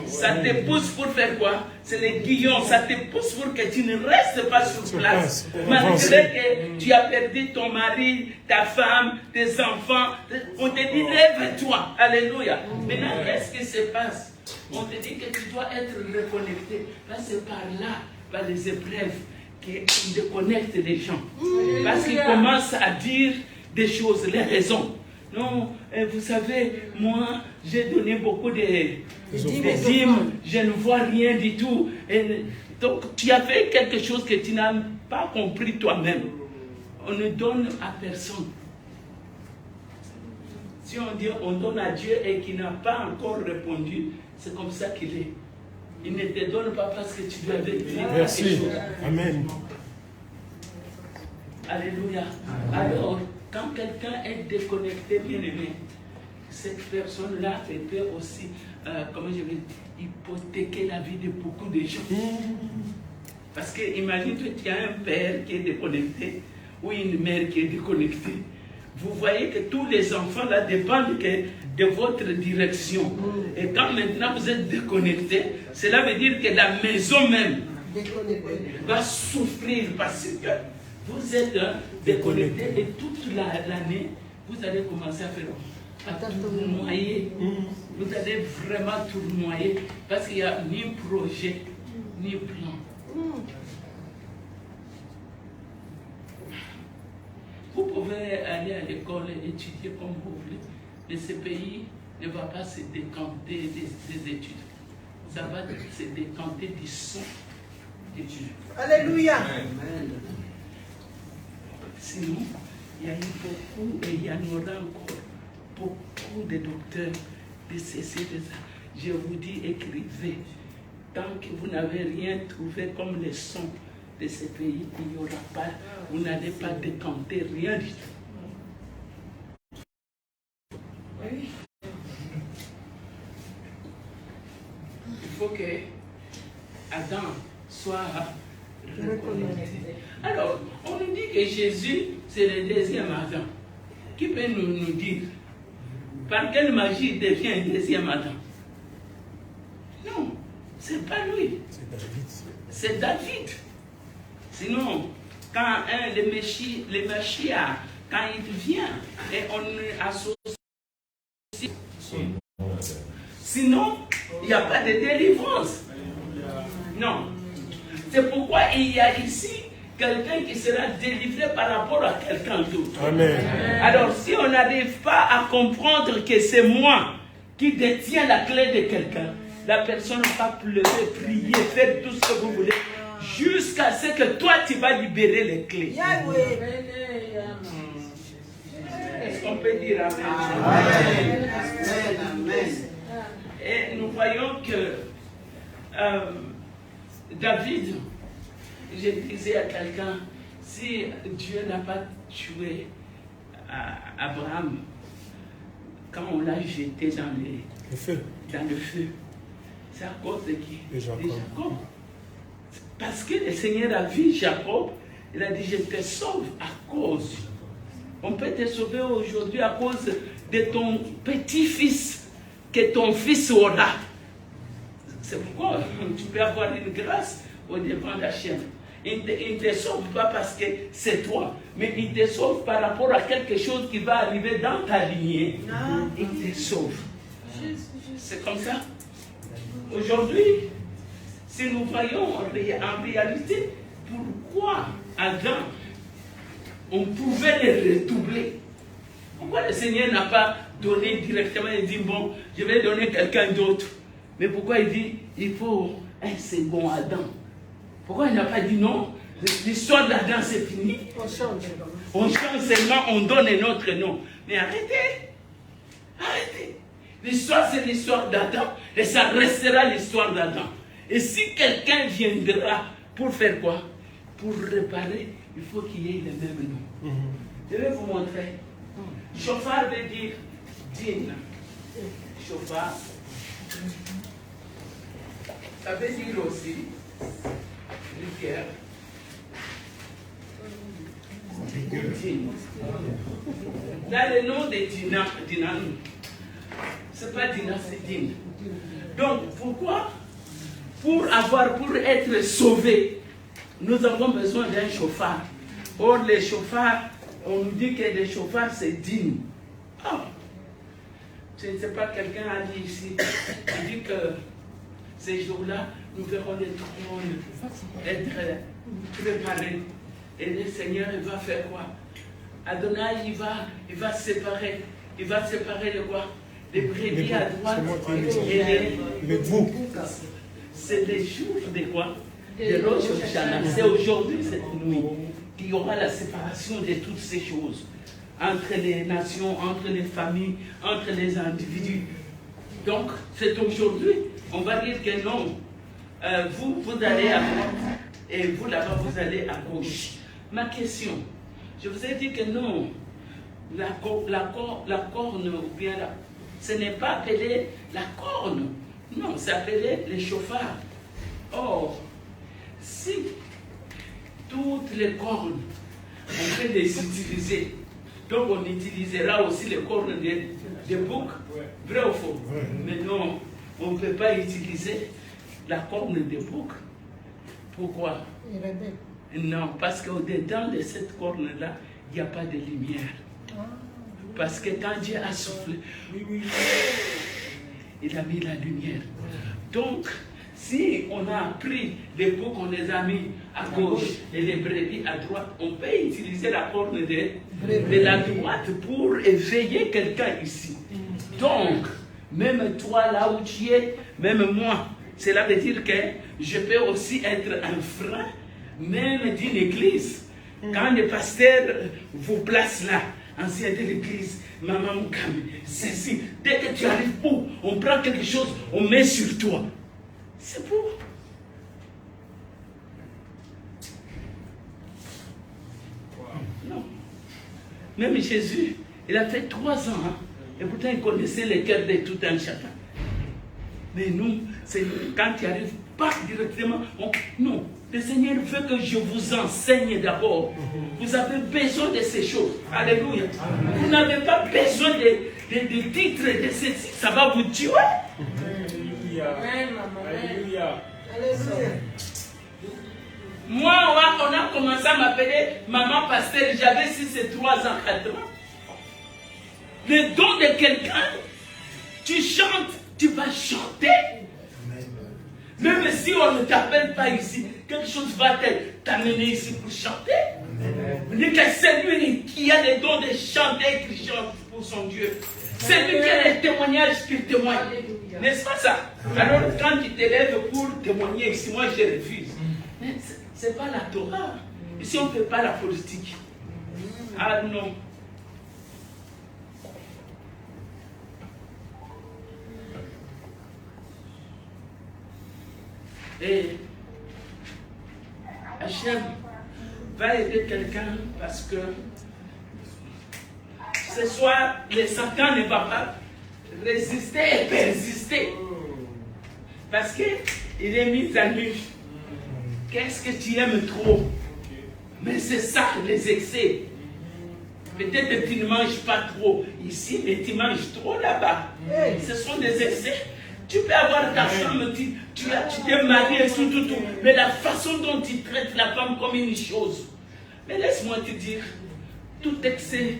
Ça te pousse pour faire quoi? C'est les guillons. Ça te pousse pour que tu ne restes pas sur place. Malgré que tu as perdu ton mari, ta femme, tes enfants. On te dit, lève-toi. Alléluia. Maintenant, qu'est-ce qui se passe? On te dit que tu dois être reconnecté. Là, c'est par là, par les épreuves, qui déconnectent les gens. Parce qu'ils commencent à dire des choses, les raisons. Non, vous savez, moi, j'ai donné beaucoup de dîmes, je ne vois rien du tout. Et donc, tu as fait quelque chose que tu n'as pas compris toi-même. On ne donne à personne. Si on dit on donne à Dieu et qu'il n'a pas encore répondu, c'est comme ça qu'il est. Il ne te donne pas parce que tu dois dire quelque chose. Amen. Alléluia. Alors, quand quelqu'un est déconnecté, bien aimé, cette personne-là peut aussi, comment je vais dire, hypothéquer la vie de beaucoup de gens. Parce que imagine que tu as un père qui est déconnecté ou une mère qui est déconnectée. Vous voyez que tous les enfants là dépendent de votre direction. Et quand maintenant vous êtes déconnecté, cela veut dire que la maison même va souffrir parce que vous êtes déconnecté et toute l'année, vous allez commencer à tournoyer. Vous allez vraiment tournoyer parce qu'il n'y a ni projet, ni plan. Vous pouvez aller à l'école et étudier comme vous voulez, mais ce pays ne va pas se décanter des études. Ça va se décanter du son de Dieu. Alléluia. Amen. Sinon, il y a eu beaucoup et il y en aura encore beaucoup de docteurs de ceci, de ça. Je vous dis, écrivez. Tant que vous n'avez rien trouvé comme les sons de ce pays, il n'y aura pas, vous n'allez pas décanter rien du tout. Oui. Il faut que Adam soit reconnu. Alors, on nous dit que Jésus, c'est le deuxième Adam. Qui peut nous dire par quelle magie il devient un deuxième Adam? Non, c'est pas lui. C'est David. Sinon, quand le Messia, quand il vient, et on associe. Sinon, il n'y a pas de délivrance. Non. C'est pourquoi il y a ici quelqu'un qui sera délivré par rapport à quelqu'un d'autre. Amen. Alors, si on n'arrive pas à comprendre que c'est moi qui détiens la clé de quelqu'un, la personne va pleurer, prier, faire tout ce que vous voulez, jusqu'à ce que toi, tu vas libérer les clés. Est-ce qu'on peut dire Amen? Amen. Amen. Et nous voyons que David, je disais à quelqu'un, si Dieu n'a pas tué Abraham quand on l'a jeté dans le feu, c'est à cause de qui? De Jacob. Parce que le Seigneur a vu Jacob, il a dit, je te sauve à cause. On peut te sauver aujourd'hui à cause de ton petit-fils que ton fils aura. C'est pourquoi tu peux avoir une grâce au devant de la chaîne. Il ne te sauve pas parce que c'est toi, mais il te sauve par rapport à quelque chose qui va arriver dans ta lignée. Il te sauve. C'est comme ça. Aujourd'hui, si nous voyons en réalité pourquoi Adam, on pouvait les redoubler. Pourquoi le Seigneur n'a pas donné directement, il dit, bon, je vais donner quelqu'un d'autre. Mais pourquoi il dit, il faut un second Adam? Pourquoi il n'a pas dit non? L'histoire d'Adam, c'est fini. On change seulement, on donne un autre nom. Mais arrêtez. Arrêtez. L'histoire, c'est l'histoire d'Adam. Et ça restera l'histoire d'Adam. Et si quelqu'un viendra pour faire quoi? Pour réparer, il faut qu'il y ait le même nom. Je vais vous montrer. Chauffard veut dire digne. Chauffard. Ça veut dire aussi rivière. Là, le nom de Dina, c'est pas Dina, c'est Dine. Donc, pourquoi? Pour être sauvé, nous avons besoin d'un chauffard. Or, les chauffards, on nous dit que les chauffards, c'est digne. Oh. Je ne sais pas, quelqu'un a dit ici, il dit que ces jours-là, nous verrons les trônes être préparés. Et le Seigneur, il va faire quoi? Adonai, il va séparer. Il va séparer le quoi? Les brebis à droite et les boucs. C'est les jours de quoi? De Rosh Hashanah. C'est aujourd'hui, cette nuit, qu'il y aura la séparation de toutes ces choses. Entre les nations, entre les familles, entre les individus. Donc, c'est aujourd'hui. On va dire que non. Vous allez à droite et vous là-bas, vous allez à gauche. Ma question, je vous ai dit que non. La corne, ou bien ce n'est pas appelé la corne. Non, c'est appelé les chauffards. Or, si toutes les cornes, on peut les utiliser, donc on utilisera aussi les cornes des boucs, vrai ou faux? Mais non, on ne peut pas utiliser la corne des boucs. Pourquoi? Non, parce qu'au-dedans de cette corne-là, il n'y a pas de lumière. Parce que quand Dieu a soufflé, il a mis la lumière. Donc, si on a pris les boucs, on les a mis à gauche et les brebis à droite, on peut utiliser la corne de la droite pour éveiller quelqu'un ici. Donc, même toi là où tu es, même moi, cela veut dire que je peux aussi être un frein, même d'une église. Quand le pasteur vous place là, ancien de l'église, Maman Moukami, ceci, dès que tu arrives pour, on prend quelque chose, on met sur toi. C'est pour. Non. Même Jésus, il a fait 3 ans, hein, et pourtant il connaissait les cœurs de tout un chacun. Mais nous, c'est quand tu arrives pas directement, non. Le Seigneur veut que je vous enseigne d'abord. Vous avez besoin de ces choses. Alléluia. Vous n'avez pas besoin de titres de ceci. Ça va vous tuer. Alléluia. Alléluia. Alléluia. Moi, on a commencé à m'appeler maman pasteur. J'avais 6 et 3 ans, 4 ans. Le don de quelqu'un, tu chantes, tu vas chanter. Même si on ne t'appelle pas ici, quelque chose va t'amener ici pour chanter. Mais que c'est lui qui a le don de chanter, qui chante pour son Dieu. C'est lui qui a les témoignages qu'il témoigne. N'est-ce pas ça? Alors quand tu t'élèves pour témoigner ici, moi je refuse. Mais ce n'est pas la Torah. Ici on ne fait pas la politique. Ah non. Et Hachem va aider quelqu'un parce que ce soir, le Satan ne va pas résister et persister. Parce qu'il est mis à nu. Qu'est-ce que tu aimes trop? Mais c'est ça, les excès. Peut-être que tu ne manges pas trop ici, mais tu manges trop là-bas. Ce sont des excès. Tu peux avoir ta femme, tu t'es marié et tout. Mais la façon dont tu traites la femme comme une chose. Mais laisse-moi te dire, tout excès,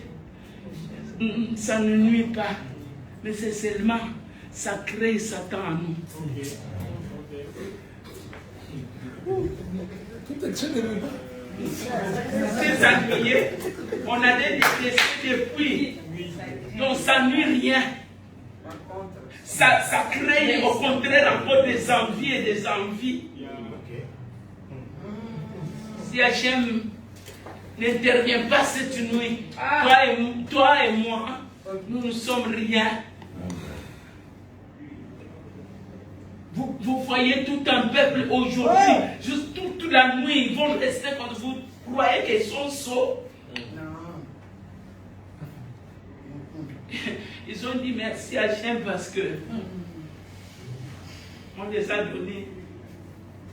ça ne nuit pas. Mais c'est seulement, ça crée Satan en nous. Tout excès ne nuit pas. C'est ennuyé. On a des excès depuis. Donc ça ne nuit rien. Ça crée au contraire encore des envies et des envies. Si Hachem n'intervient pas cette nuit, toi et moi, nous ne sommes rien. Vous voyez tout un peuple aujourd'hui, juste toute la nuit, ils vont rester quand vous croyez qu'ils sont sots. Ils ont dit merci à Hachem parce que on les a donné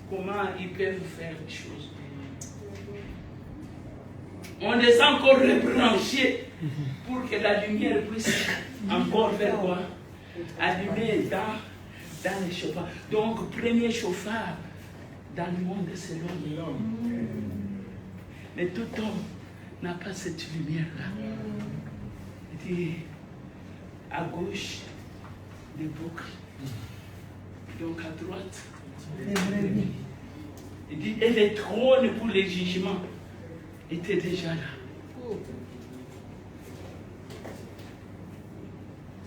comment ils peuvent faire des choses. On les a encore rebranchés pour que la lumière puisse encore faire quoi? Allumer dans les chauffards. Donc, premier chauffard dans le monde, c'est l'homme. Mais tout homme n'a pas cette lumière-là. Il dit, à gauche, les boucles. Donc à droite, les brebis. Il dit, et les trônes pour les jugements étaient déjà là.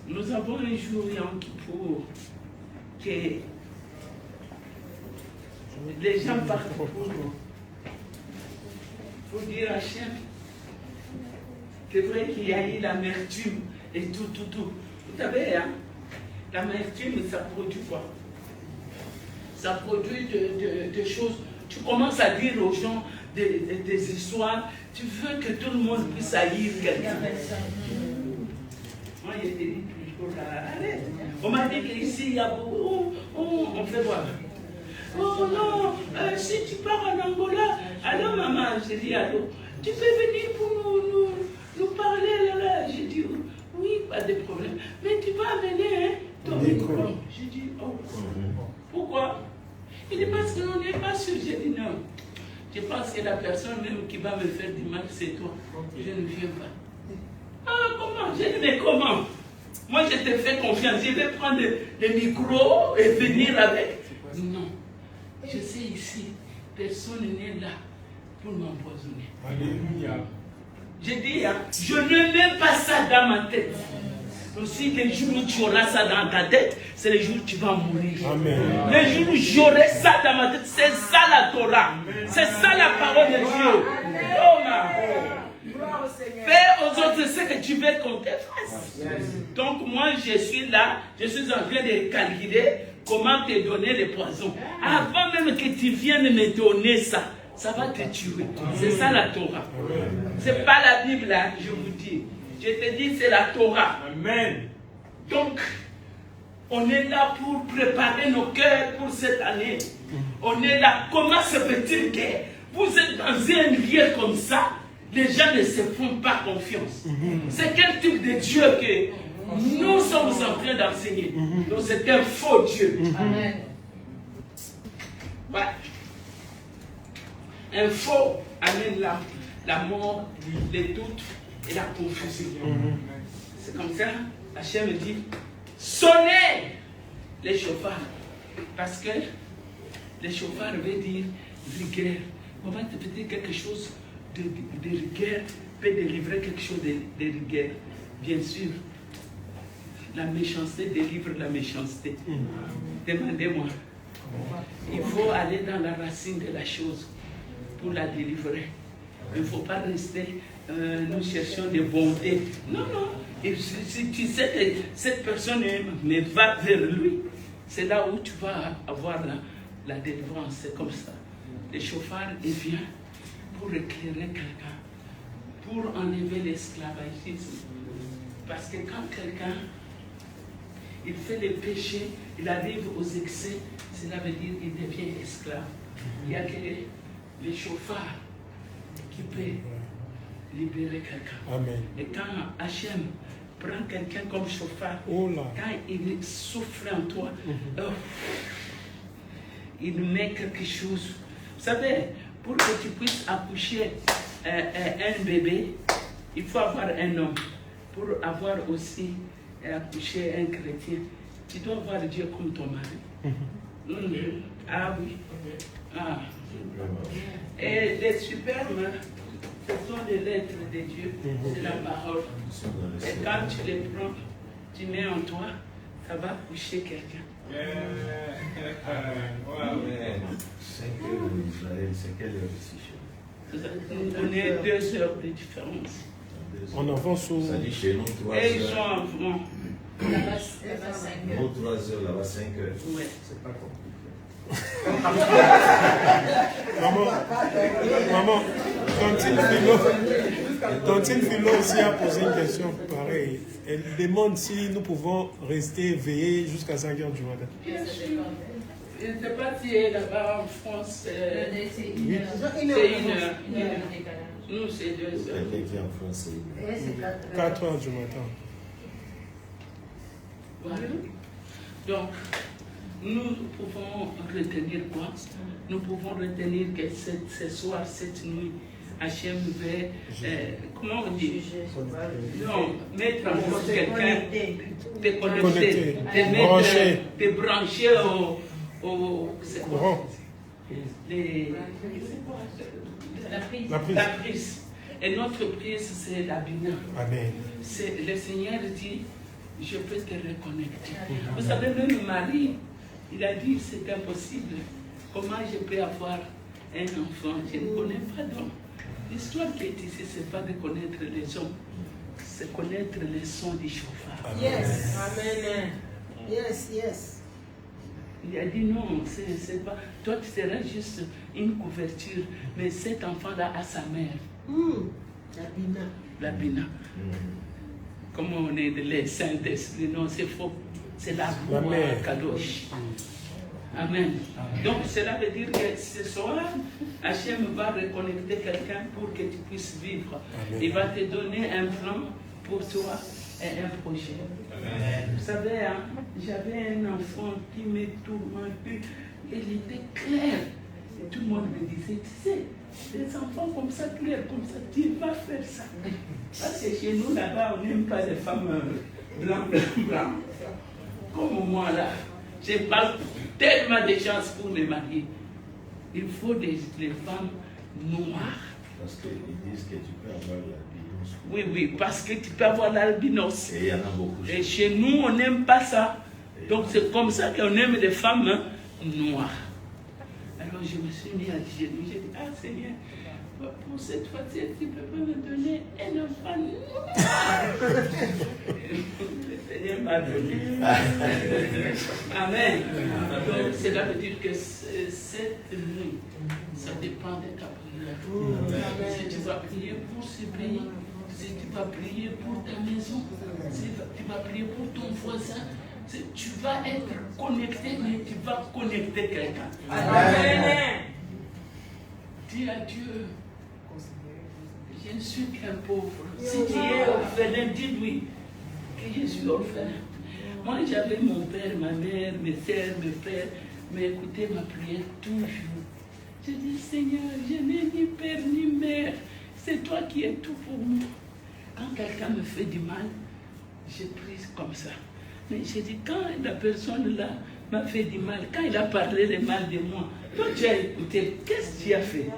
Nous avons un jour Yom Kippour que les gens partent pour dire à Hachem. C'est vrai qu'il y a eu l'amertume et tout. Vous savez, hein, l'amertume, ça produit quoi? Ça produit des choses. Tu commences à dire aux gens des histoires. Tu veux que tout le monde puisse haïr quelqu'un. Moi, il était dit toujours, arrête. On m'a dit qu'ici, il y a beaucoup. On fait voir. Oh non, si tu pars en Angola, alors maman, j'ai dit, allô, tu peux venir pour nous parler là. J'ai dit, oui, pas de problème. Mais tu vas amener ton micro. J'ai dit, oh, pourquoi? Il dit, parce qu'on n'est pas sûr. J'ai dit, non. Je pense que la personne même qui va me faire du mal, c'est toi. Je ne viens pas. Ah, comment? J'ai dit, mais comment? Moi, je te fais confiance. Je vais prendre le micro et venir avec. Non. Je sais ici, personne n'est là pour m'empoisonner. Alléluia. J'ai dit, hein, je ne mets pas ça dans ma tête. Aussi, les jours où tu auras ça dans ta tête, c'est les jours où tu vas mourir. Amen. Les jours où j'aurai ça dans ma tête, c'est ça la Torah. C'est ça la parole de Dieu. Fais aux autres ce que tu veux qu'on te fasse. Donc moi, je suis là, je suis en train de calculer comment te donner les poisons. Avant même que tu viennes me donner ça, ça va te tuer. C'est ça la Torah. C'est pas la Bible, hein, je vous dis. Je te dis, c'est la Torah. Amen. Donc, on est là pour préparer nos cœurs pour cette année. On est là. Comment se fait-il que vous êtes dans un lieu comme ça, les gens ne se font pas confiance? C'est quel type de Dieu que nous sommes en train d'enseigner? Donc c'est un faux Dieu. Amen. Ouais. Un faux amène la mort, les doutes et la confusion. C'est comme ça, Hachem dit, sonnez les chauffards. Parce que les chauffards veut dire rigueur. On va te dire quelque chose de rigueur peut délivrer quelque chose de rigueur. Bien sûr, la méchanceté délivre la méchanceté. Demandez-moi. Il faut aller dans la racine de la chose pour la délivrer. Il ne faut pas rester, nous cherchons des bontés. Non, non. Et si tu sais que cette personne ne va vers lui, c'est là où tu vas avoir la délivrance. C'est comme ça. Le chauffard, il vient pour éclairer quelqu'un, pour enlever l'esclavagisme. Parce que quand quelqu'un, il fait les péchés, il arrive aux excès, cela veut dire qu'il devient esclave. Il y a que les chauffards qui peuvent libérer quelqu'un. Amen. Et quand Hachem prend quelqu'un comme chauffard, quand il souffle en toi, il met quelque chose. Vous savez, pour que tu puisses accoucher un bébé, il faut avoir un homme. Pour avoir aussi accouché un chrétien, tu dois voir Dieu comme ton mari. Ah oui. Ah. Et les superbes, ce sont les lettres de Dieu, c'est la parole. Et quand tu les prends, tu mets en toi, ça va coucher quelqu'un. 5 heures en Israël, c'est quelle heure ici chez nous? On est 2 heures de différence. On avance au... Ça dit chez nous 3 heures. Et ils sont en front. Là-bas 5 heures. Nous 3 heures, là-bas 5 heures. Ouais. C'est pas compliqué. Maman, Tontine Philo aussi a posé une question pareille. Elle demande si nous pouvons rester veillés jusqu'à 5 heures du matin. Bien sûr. Je ne sais pas si là-bas en France, c'est 1 heure. Nous, c'est 2 heures. Quelqu'un qui est en France, c'est 4 heures du matin. Voilà. Donc, nous pouvons retenir quoi? Nous pouvons retenir que ce soir, cette nuit, Hachem veut, comment on dit? Non, mettre en place quelqu'un, te connecter, te brancher au c'est quoi? La prise. Et notre prise, c'est la bina. Amen. Le Seigneur dit, je peux te reconnecter. Vous savez, même Marie, il a dit, c'est impossible. Comment je peux avoir un enfant? Je ne connais pas d'homme. L'histoire qui est ici, ce n'est pas de connaître les hommes, c'est connaître les sons du chauffard. Yes. Amen. Yes, yes. Il a dit non, c'est pas. Toi, tu seras juste une couverture, mais cet enfant-là a sa mère. La bina. La bina. Comme on est les Saint-Esprit, non, c'est faux. C'est la mère Kadosh. Amen. Donc, cela veut dire que ce soir, Hachem va reconnecter quelqu'un pour que tu puisses vivre. Amen. Il va te donner un plan pour toi et un projet. Amen. Vous savez, hein, j'avais un enfant qui me tourmentait. Il était clair. Et tout le monde me disait, tu sais, des enfants comme ça, clairs, comme ça, tu vas faire ça. Parce que chez nous, là-bas, on n'aime pas les femmes blanches. Comme moi, là. Je parle tellement de chance pour me marier. Il faut des femmes noires. Parce qu'ils disent que tu peux avoir la vie Oui, oui, parce que tu peux avoir l'albinos. Et il y en a beaucoup. Et chez nous, on n'aime pas ça. Donc c'est comme ça qu'on aime les femmes noires. Alors je me suis mis à genoux, j'ai dit, ah Seigneur, pour cette fois-ci, tu ne peux pas me donner un enfant noir. Le Seigneur m'a donné. Amen. Donc cela veut dire que cette nuit, ça dépend de ta prière. Si tu vas prier pour ce pays, si tu vas prier pour ta maison, si tu vas prier pour ton voisin, tu vas être connecté, mais tu vas connecter quelqu'un. Amen. Dis à Dieu, je ne suis qu'un pauvre. Si tu es orphelin, dis-lui que je suis orphelin. Moi, j'avais mon père, ma mère, mes soeurs, mes frères, mais écoutez ma prière toujours. Je dis, Seigneur, je n'ai ni père ni mère. C'est toi qui es tout pour moi. Quand quelqu'un me fait du mal, je prie comme ça. Mais j'ai dit, quand la personne là m'a fait du mal, quand il a parlé le mal de moi, toi tu as écouté, qu'est-ce que tu as fait?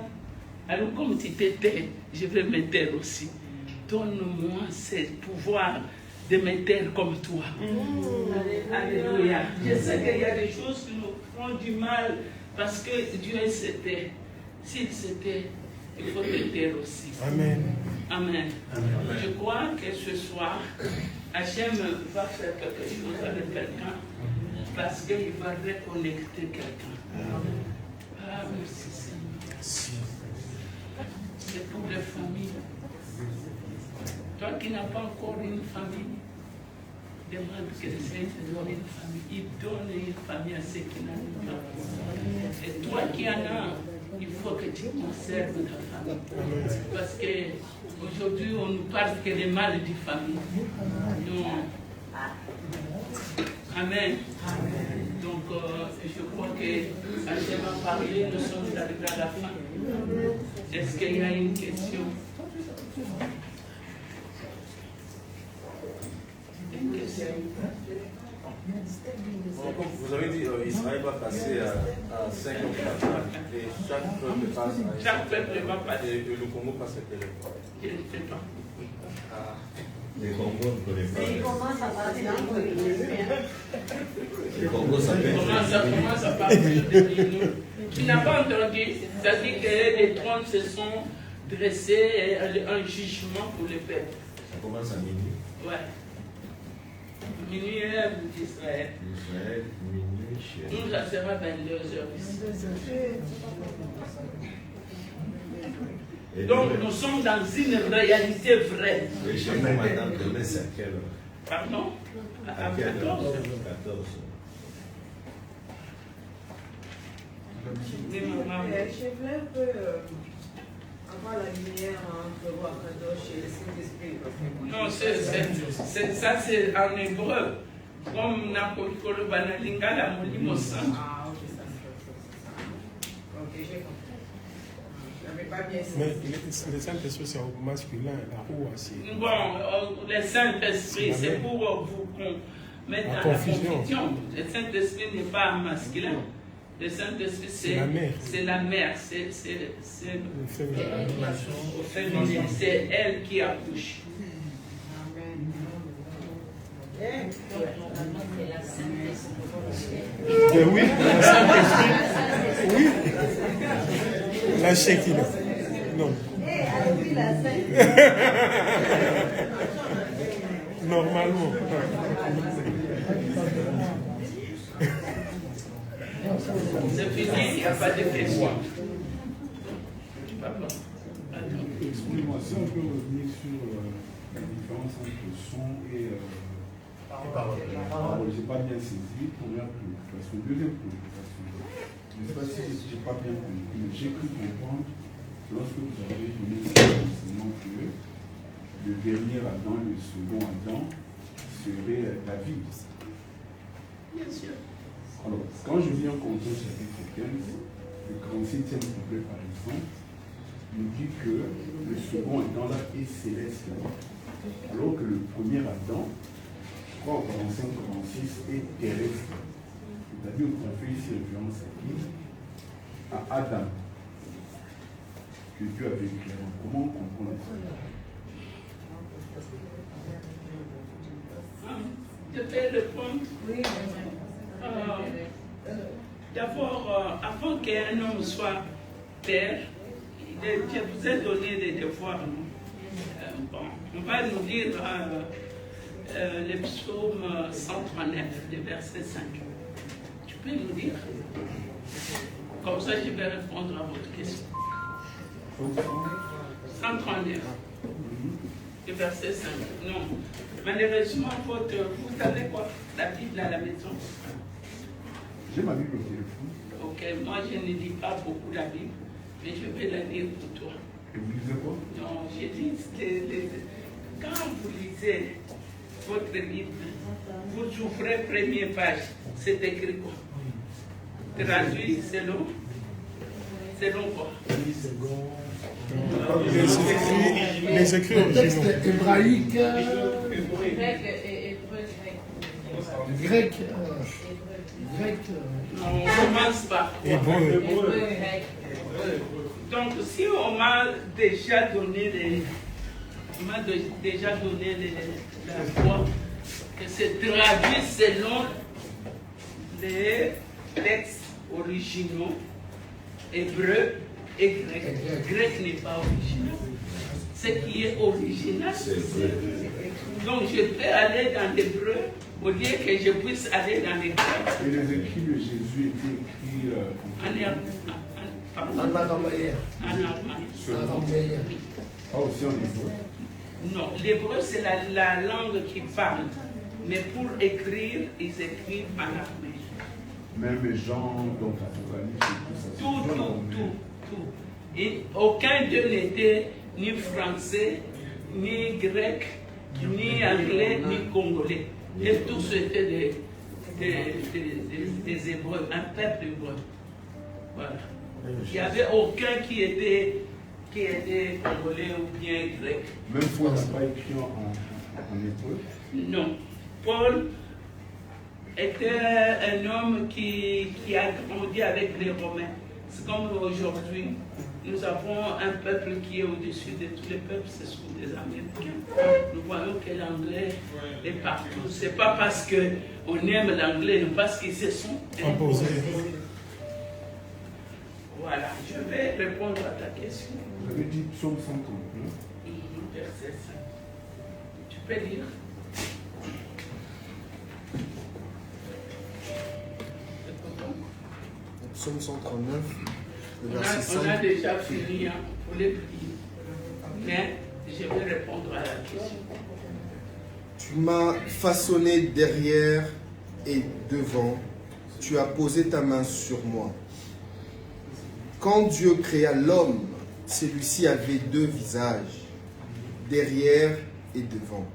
Alors comme tu t'étais, je vais me taire aussi. Donne-moi ce pouvoir de me taire comme toi. Alléluia. Je sais qu'il y a des choses qui nous font du mal parce que Dieu s'était. S'il s'était, il faut te taire aussi. Amen. Amen. Je crois que ce soir, Hachem va faire quelque chose avec quelqu'un parce qu'il va reconnecter quelqu'un. Ah, merci Seigneur. C'est pour les familles. Toi qui n'as pas encore une famille, demande que le Seigneur te donne une famille. Il donne une famille à ceux qui n'en ont pas. Et toi qui en as, il faut que tu conserves ta famille. Parce qu'aujourd'hui, on nous parle que des mal de famille. Non. Amen. Donc, je crois que Hachem a parlé, nous sommes arrivés à la fin. Est-ce qu'il y a une question? Une question. Bon, comme vous avez dit, Israël va passer à 5 ans et chaque peuple passe à Chaque peuple va passer. Et le Congo passe à quelle époque? Je ne sais pas. Les Congo ne connaissent pas. Il commence à partir d'un peu. Les Congo s'appellent. Ça commence à partir de nous. Tu n'as pas entendu? C'est-à-dire que les trônes se sont dressés et un jugement pour le peuple. Ça commence à minuit. Ouais. Minuit heure d'Israël. Israël, minuit, chez Nous, ça sera 22 heures ici. Et Donc, nous sommes dans une réalité vraie. Et chez nous, madame, demain, c'est à quelle heure? Pardon? À À quelle heure? 14 heures. 14 heures. Oui, maman. Chevler peut avoir la lumière entre Wakadosh et le Saint-Esprit. Non, ça c'est en hébreu. Comme Napolikolo Banalinga, la Molimosa. Ah, ok, ça. Ok, j'ai compris. Je n'avais pas bien Mais saisi. le Saint-Esprit, c'est au masculin, la roue aussi. Bon, le Saint-Esprit, c'est pour vous mettre La dans confusion. la confusion. Le Saint-Esprit n'est pas masculin. Le Saint-Esprit, c'est la mère. C'est la mère. C'est Le féminin. au féminin. C'est elle qui accouche. Ben oui, le Saint-Esprit. Oui. La Shekinah. Non. Normalement. C'est fini, il n'y a pas de question. Excusez-moi, si on peut revenir sur la différence entre le son et parole. Je n'ai pas bien saisi, première préoccupation. Deuxième préoccupation, je ne sais pas si je n'ai pas bien compris, mais j'ai cru comprendre lorsque vous avez donné l'enseignement que le dernier Adam et le second Adam seraient David. Bien sûr. Alors, quand je viens en Corinthiens chapitre 15, le 47e couplet par exemple, nous dit que le second Adam là est céleste, alors que le premier Adam, je crois au 45-46, est terrestre. C'est-à-dire qu'on fait ici référence à qui? À Adam, que Dieu avait clairement. Comment on comprend ça? Je vais répondre. Oui. D'abord, avant qu'un homme soit père, je vous ai donné des devoirs. Bon, on va nous dire le psaume 139, le verset 5. Tu peux nous dire? Comme ça, je vais répondre à votre question. 139, le verset 5. Non, malheureusement, vous savez quoi? La Bible à la maison. J'ai ma Bible au téléphone. Ok, moi je ne lis pas beaucoup la Bible, mais je vais la lire pour toi. Et vous lisez quoi? Non, je lis quand vous lisez votre Bible, vous ouvrez première page, c'est écrit quoi? Traduit selon quoi? Les écrits Le texte originaux. hébraïque, grec. Non, on ne commence pas. Hébreu. Donc, si on m'a déjà donné la foi, que c'est traduit selon les textes originaux, hébreu et grec. Grec n'est pas original. Ce qui est original, c'est vrai. Donc, je peux aller dans l'hébreu au lieu que je puisse aller dans les grecs. Et les écrits de Jésus étaient écrits En araméen. En allemand. pas aussi en hébreu. Non, l'hébreu c'est la langue qui parle. Mais pour écrire, ils écrivent en araméen. Même Jean, donc Apocalypse, Tout. Et aucun d'eux n'était ni français, ni grec, ni anglais, ni congolais. Et tous étaient des Hébreux, un peuple hébreu. Voilà. Il n'y avait aucun qui était congolais ou bien grec. Même Paul n'a pas écrit en hébreu. Non. Paul était un homme qui a grandi avec les Romains. C'est comme aujourd'hui, nous avons un peuple qui est au-dessus de tous les peuples, ce sont des Américains. Nous voyons que l'anglais est partout. Ce n'est pas parce qu'on aime l'anglais, mais parce qu'ils se sont imposés. Voilà, je vais répondre à ta question. Vous avez dit psaume 139. Verset 5. Tu peux lire. Psaume 139, le verset 5. On a déjà fini pour les prier. Mais je vais répondre à la question. Tu m'as façonné derrière et devant. Tu as posé ta main sur moi. Quand Dieu créa l'homme, celui-ci avait deux visages, derrière et devant.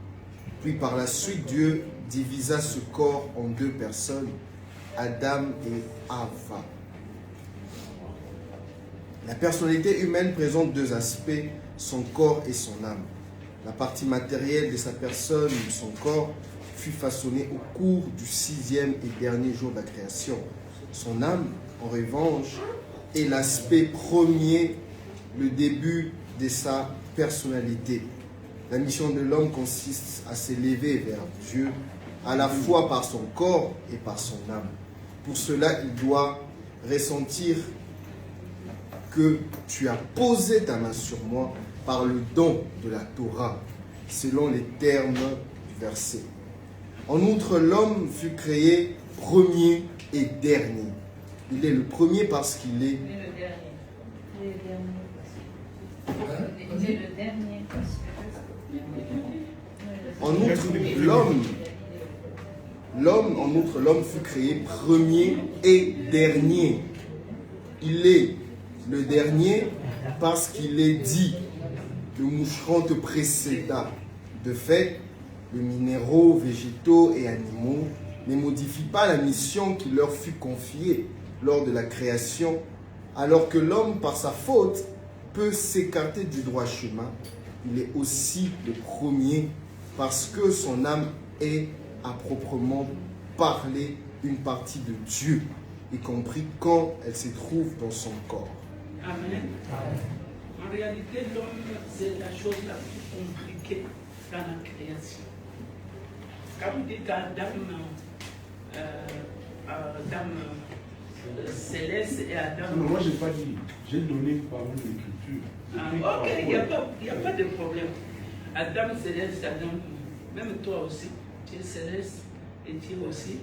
Puis par la suite, Dieu divisa ce corps en deux personnes, Adam et Ava. La personnalité humaine présente deux aspects, son corps et son âme. La partie matérielle de sa personne, son corps, fut façonnée au cours du 6e et dernier jour de la création. Son âme, en revanche, est l'aspect premier, le début de sa personnalité. La mission de l'homme consiste à s'élever vers Dieu, à la fois par son corps et par son âme. Pour cela, il doit ressentir que tu as posé ta main sur moi par le don de la Torah, selon les termes du verset. En outre, l'homme fut créé premier et dernier. Il est le premier parce qu'il est... En outre, l'homme fut créé premier et dernier. Il est le dernier parce qu'il est dit. Le moucheron te précéda. De fait, les minéraux, végétaux et animaux ne modifient pas la mission qui leur fut confiée lors de la création, alors que l'homme, par sa faute, peut s'écarter du droit chemin. Il est aussi le premier parce que son âme est, à proprement parler, une partie de Dieu, y compris quand elle se trouve dans son corps. Amen. En réalité, l'homme, c'est la chose la plus compliquée dans la création. Quand vous dites Adam Céleste et Adam... Non, moi, je n'ai pas dit. J'ai donné une parole de l'écriture. Ok, il n'y a pas de problème. Adam Céleste, Adam, même toi aussi, tu es céleste et Dieu aussi.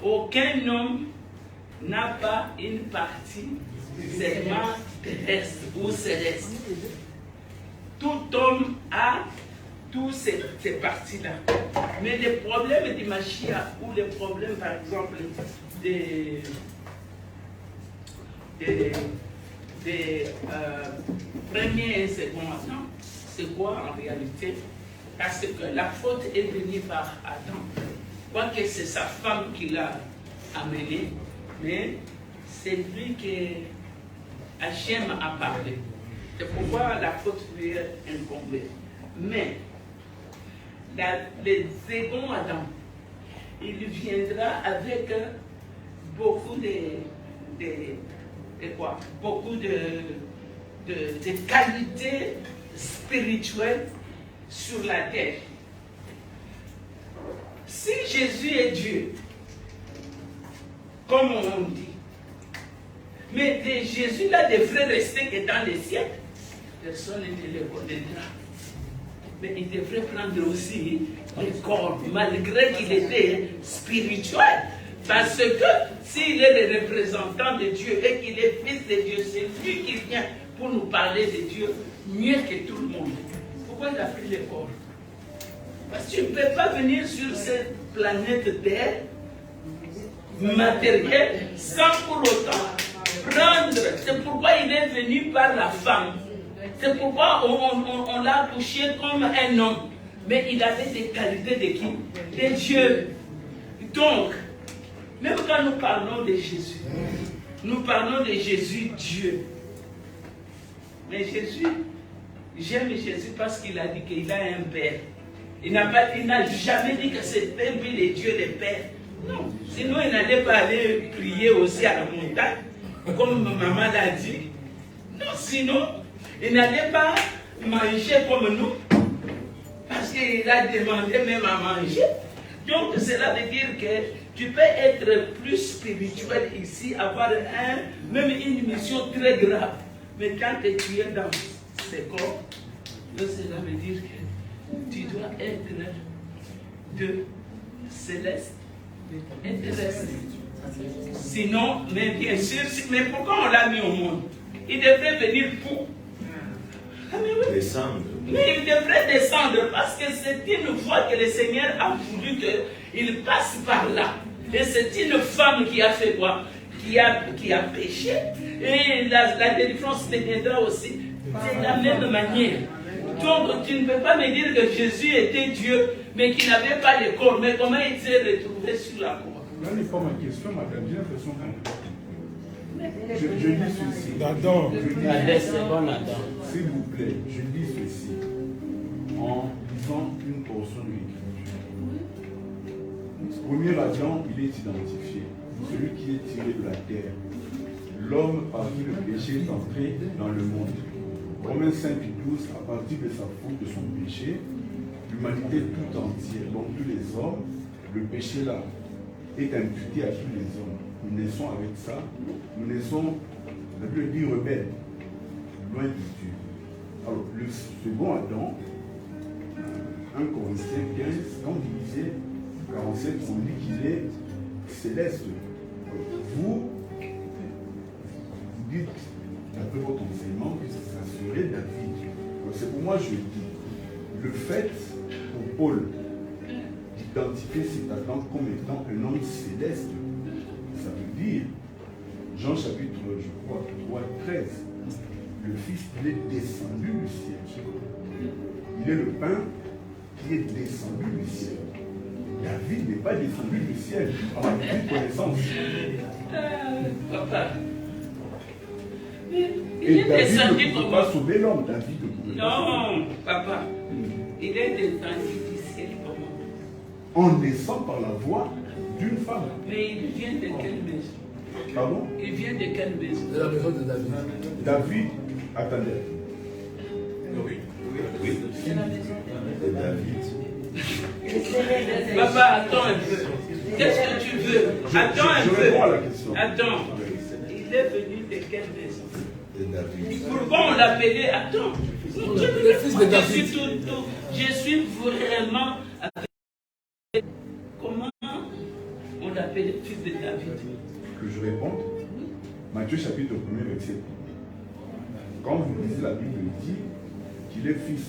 Aucun homme n'a pas une partie seulement terrestre ou céleste. Tout homme a toutes ces parties-là. Mais les problèmes du Mashiach ou les problèmes, par exemple, des premiers et second Adam, c'est quoi en réalité? Parce que la faute est venue par Adam. Quoique c'est sa femme qui l'a amené, mais c'est lui que Hachem a parlé. C'est pourquoi la faute lui est incombée. Mais le second Adam, il viendra avec beaucoup beaucoup de qualités spirituelles sur la terre. Si Jésus est Dieu, comme on dit, mais Jésus là devrait rester que dans les siècles, personne ne le connaîtra. Mais il devrait prendre aussi les corps, malgré qu'il était spirituel. Parce que s'il est le représentant de Dieu et qu'il est fils de Dieu, c'est lui qui vient pour nous parler de Dieu mieux que tout le monde. Pourquoi il a pris les corps? Parce que tu ne peux pas venir sur cette planète Terre matérielle sans pour autant prendre. C'est pourquoi il est venu par la femme. C'est pourquoi on l'a touché comme un homme. Mais il avait des qualités de qui? De Dieu. Donc, même quand nous parlons de Jésus, nous parlons de Jésus Dieu. Mais Jésus, j'aime Jésus parce qu'il a dit qu'il a un père. Il n'a jamais dit que c'était lui le Dieu le Père. Non. Sinon, il n'allait pas aller prier aussi à la montagne, comme maman l'a dit. Non, sinon, il n'allait pas manger comme nous, parce qu'il a demandé même à manger. Donc, cela veut dire que tu peux être plus spirituel ici, avoir même une mission très grave. Mais quand tu es dans ce corps, cela veut dire que tu dois être de céleste et terrestre. Sinon, mais bien sûr, mais pourquoi on l'a mis au monde? Il devrait venir pour. Ah, mais oui. Descendre. Mais il devrait descendre parce que c'est une fois que le Seigneur a voulu qu'il passe par là. Et c'est une femme qui a fait quoi? Qui a péché. Et la délivrance viendra aussi. C'est de la même manière. Donc tu ne peux pas me dire que Jésus était Dieu, mais qu'il n'avait pas de corps. Mais comment il s'est retrouvé sur la croix? Là n'est pas ma question, madame. J'ai l'impression qu'on... Je dis ceci. Adam. S'il vous plaît, je dis ceci en lisant une portion de l'Écriture. Premier Adam, il est identifié. Celui qui est tiré de la terre. L'homme par qui le péché est entré dans le monde. Romains 5 et 12, à partir de sa faute, de son péché, l'humanité tout entière, donc tous les hommes, le péché là est imputé à tous les hommes. Nous naissons avec ça, nous naissons, la Bible dit rebelles, loin de Dieu. Alors, le second Adam, 1 Corinthiens 15, quand il disait 47, on dit qu'il est céleste. Vous dites, d'après votre enseignement, que ça serait David. C'est pour moi, je dis, le fait pour Paul d'identifier cet Adam comme étant un homme céleste, ça veut dire, Jean chapitre, je crois, 3, 13, le Fils, il est descendu du ciel. Il est le pain qui est descendu du ciel. David n'est pas descendu du ciel, à ma petite connaissance. Papa. Et David ne peut pas sauver l'homme, David ne peut pas sauver. Non, papa. Il est descendu du ciel comment? En naissant par la voix d'une femme. Mais il vient de quelle maison? Pardon? Il vient de quelle maison? De la maison de David. David, attendez. Oui. Oui. C'est la maison De David. Papa, attends un peu. Qu'est-ce que tu veux? Attends un Je peu. réponds à la question. Attends. Il est venu de quelle maison? De David. Pourquoi on l'appelait? Attends. Le fils de David. Je suis vraiment avec... Comment on l'appelait fils de David? Que je réponde. Matthieu chapitre 1er verset. Quand vous lisez la Bible, il dit qu'il est fils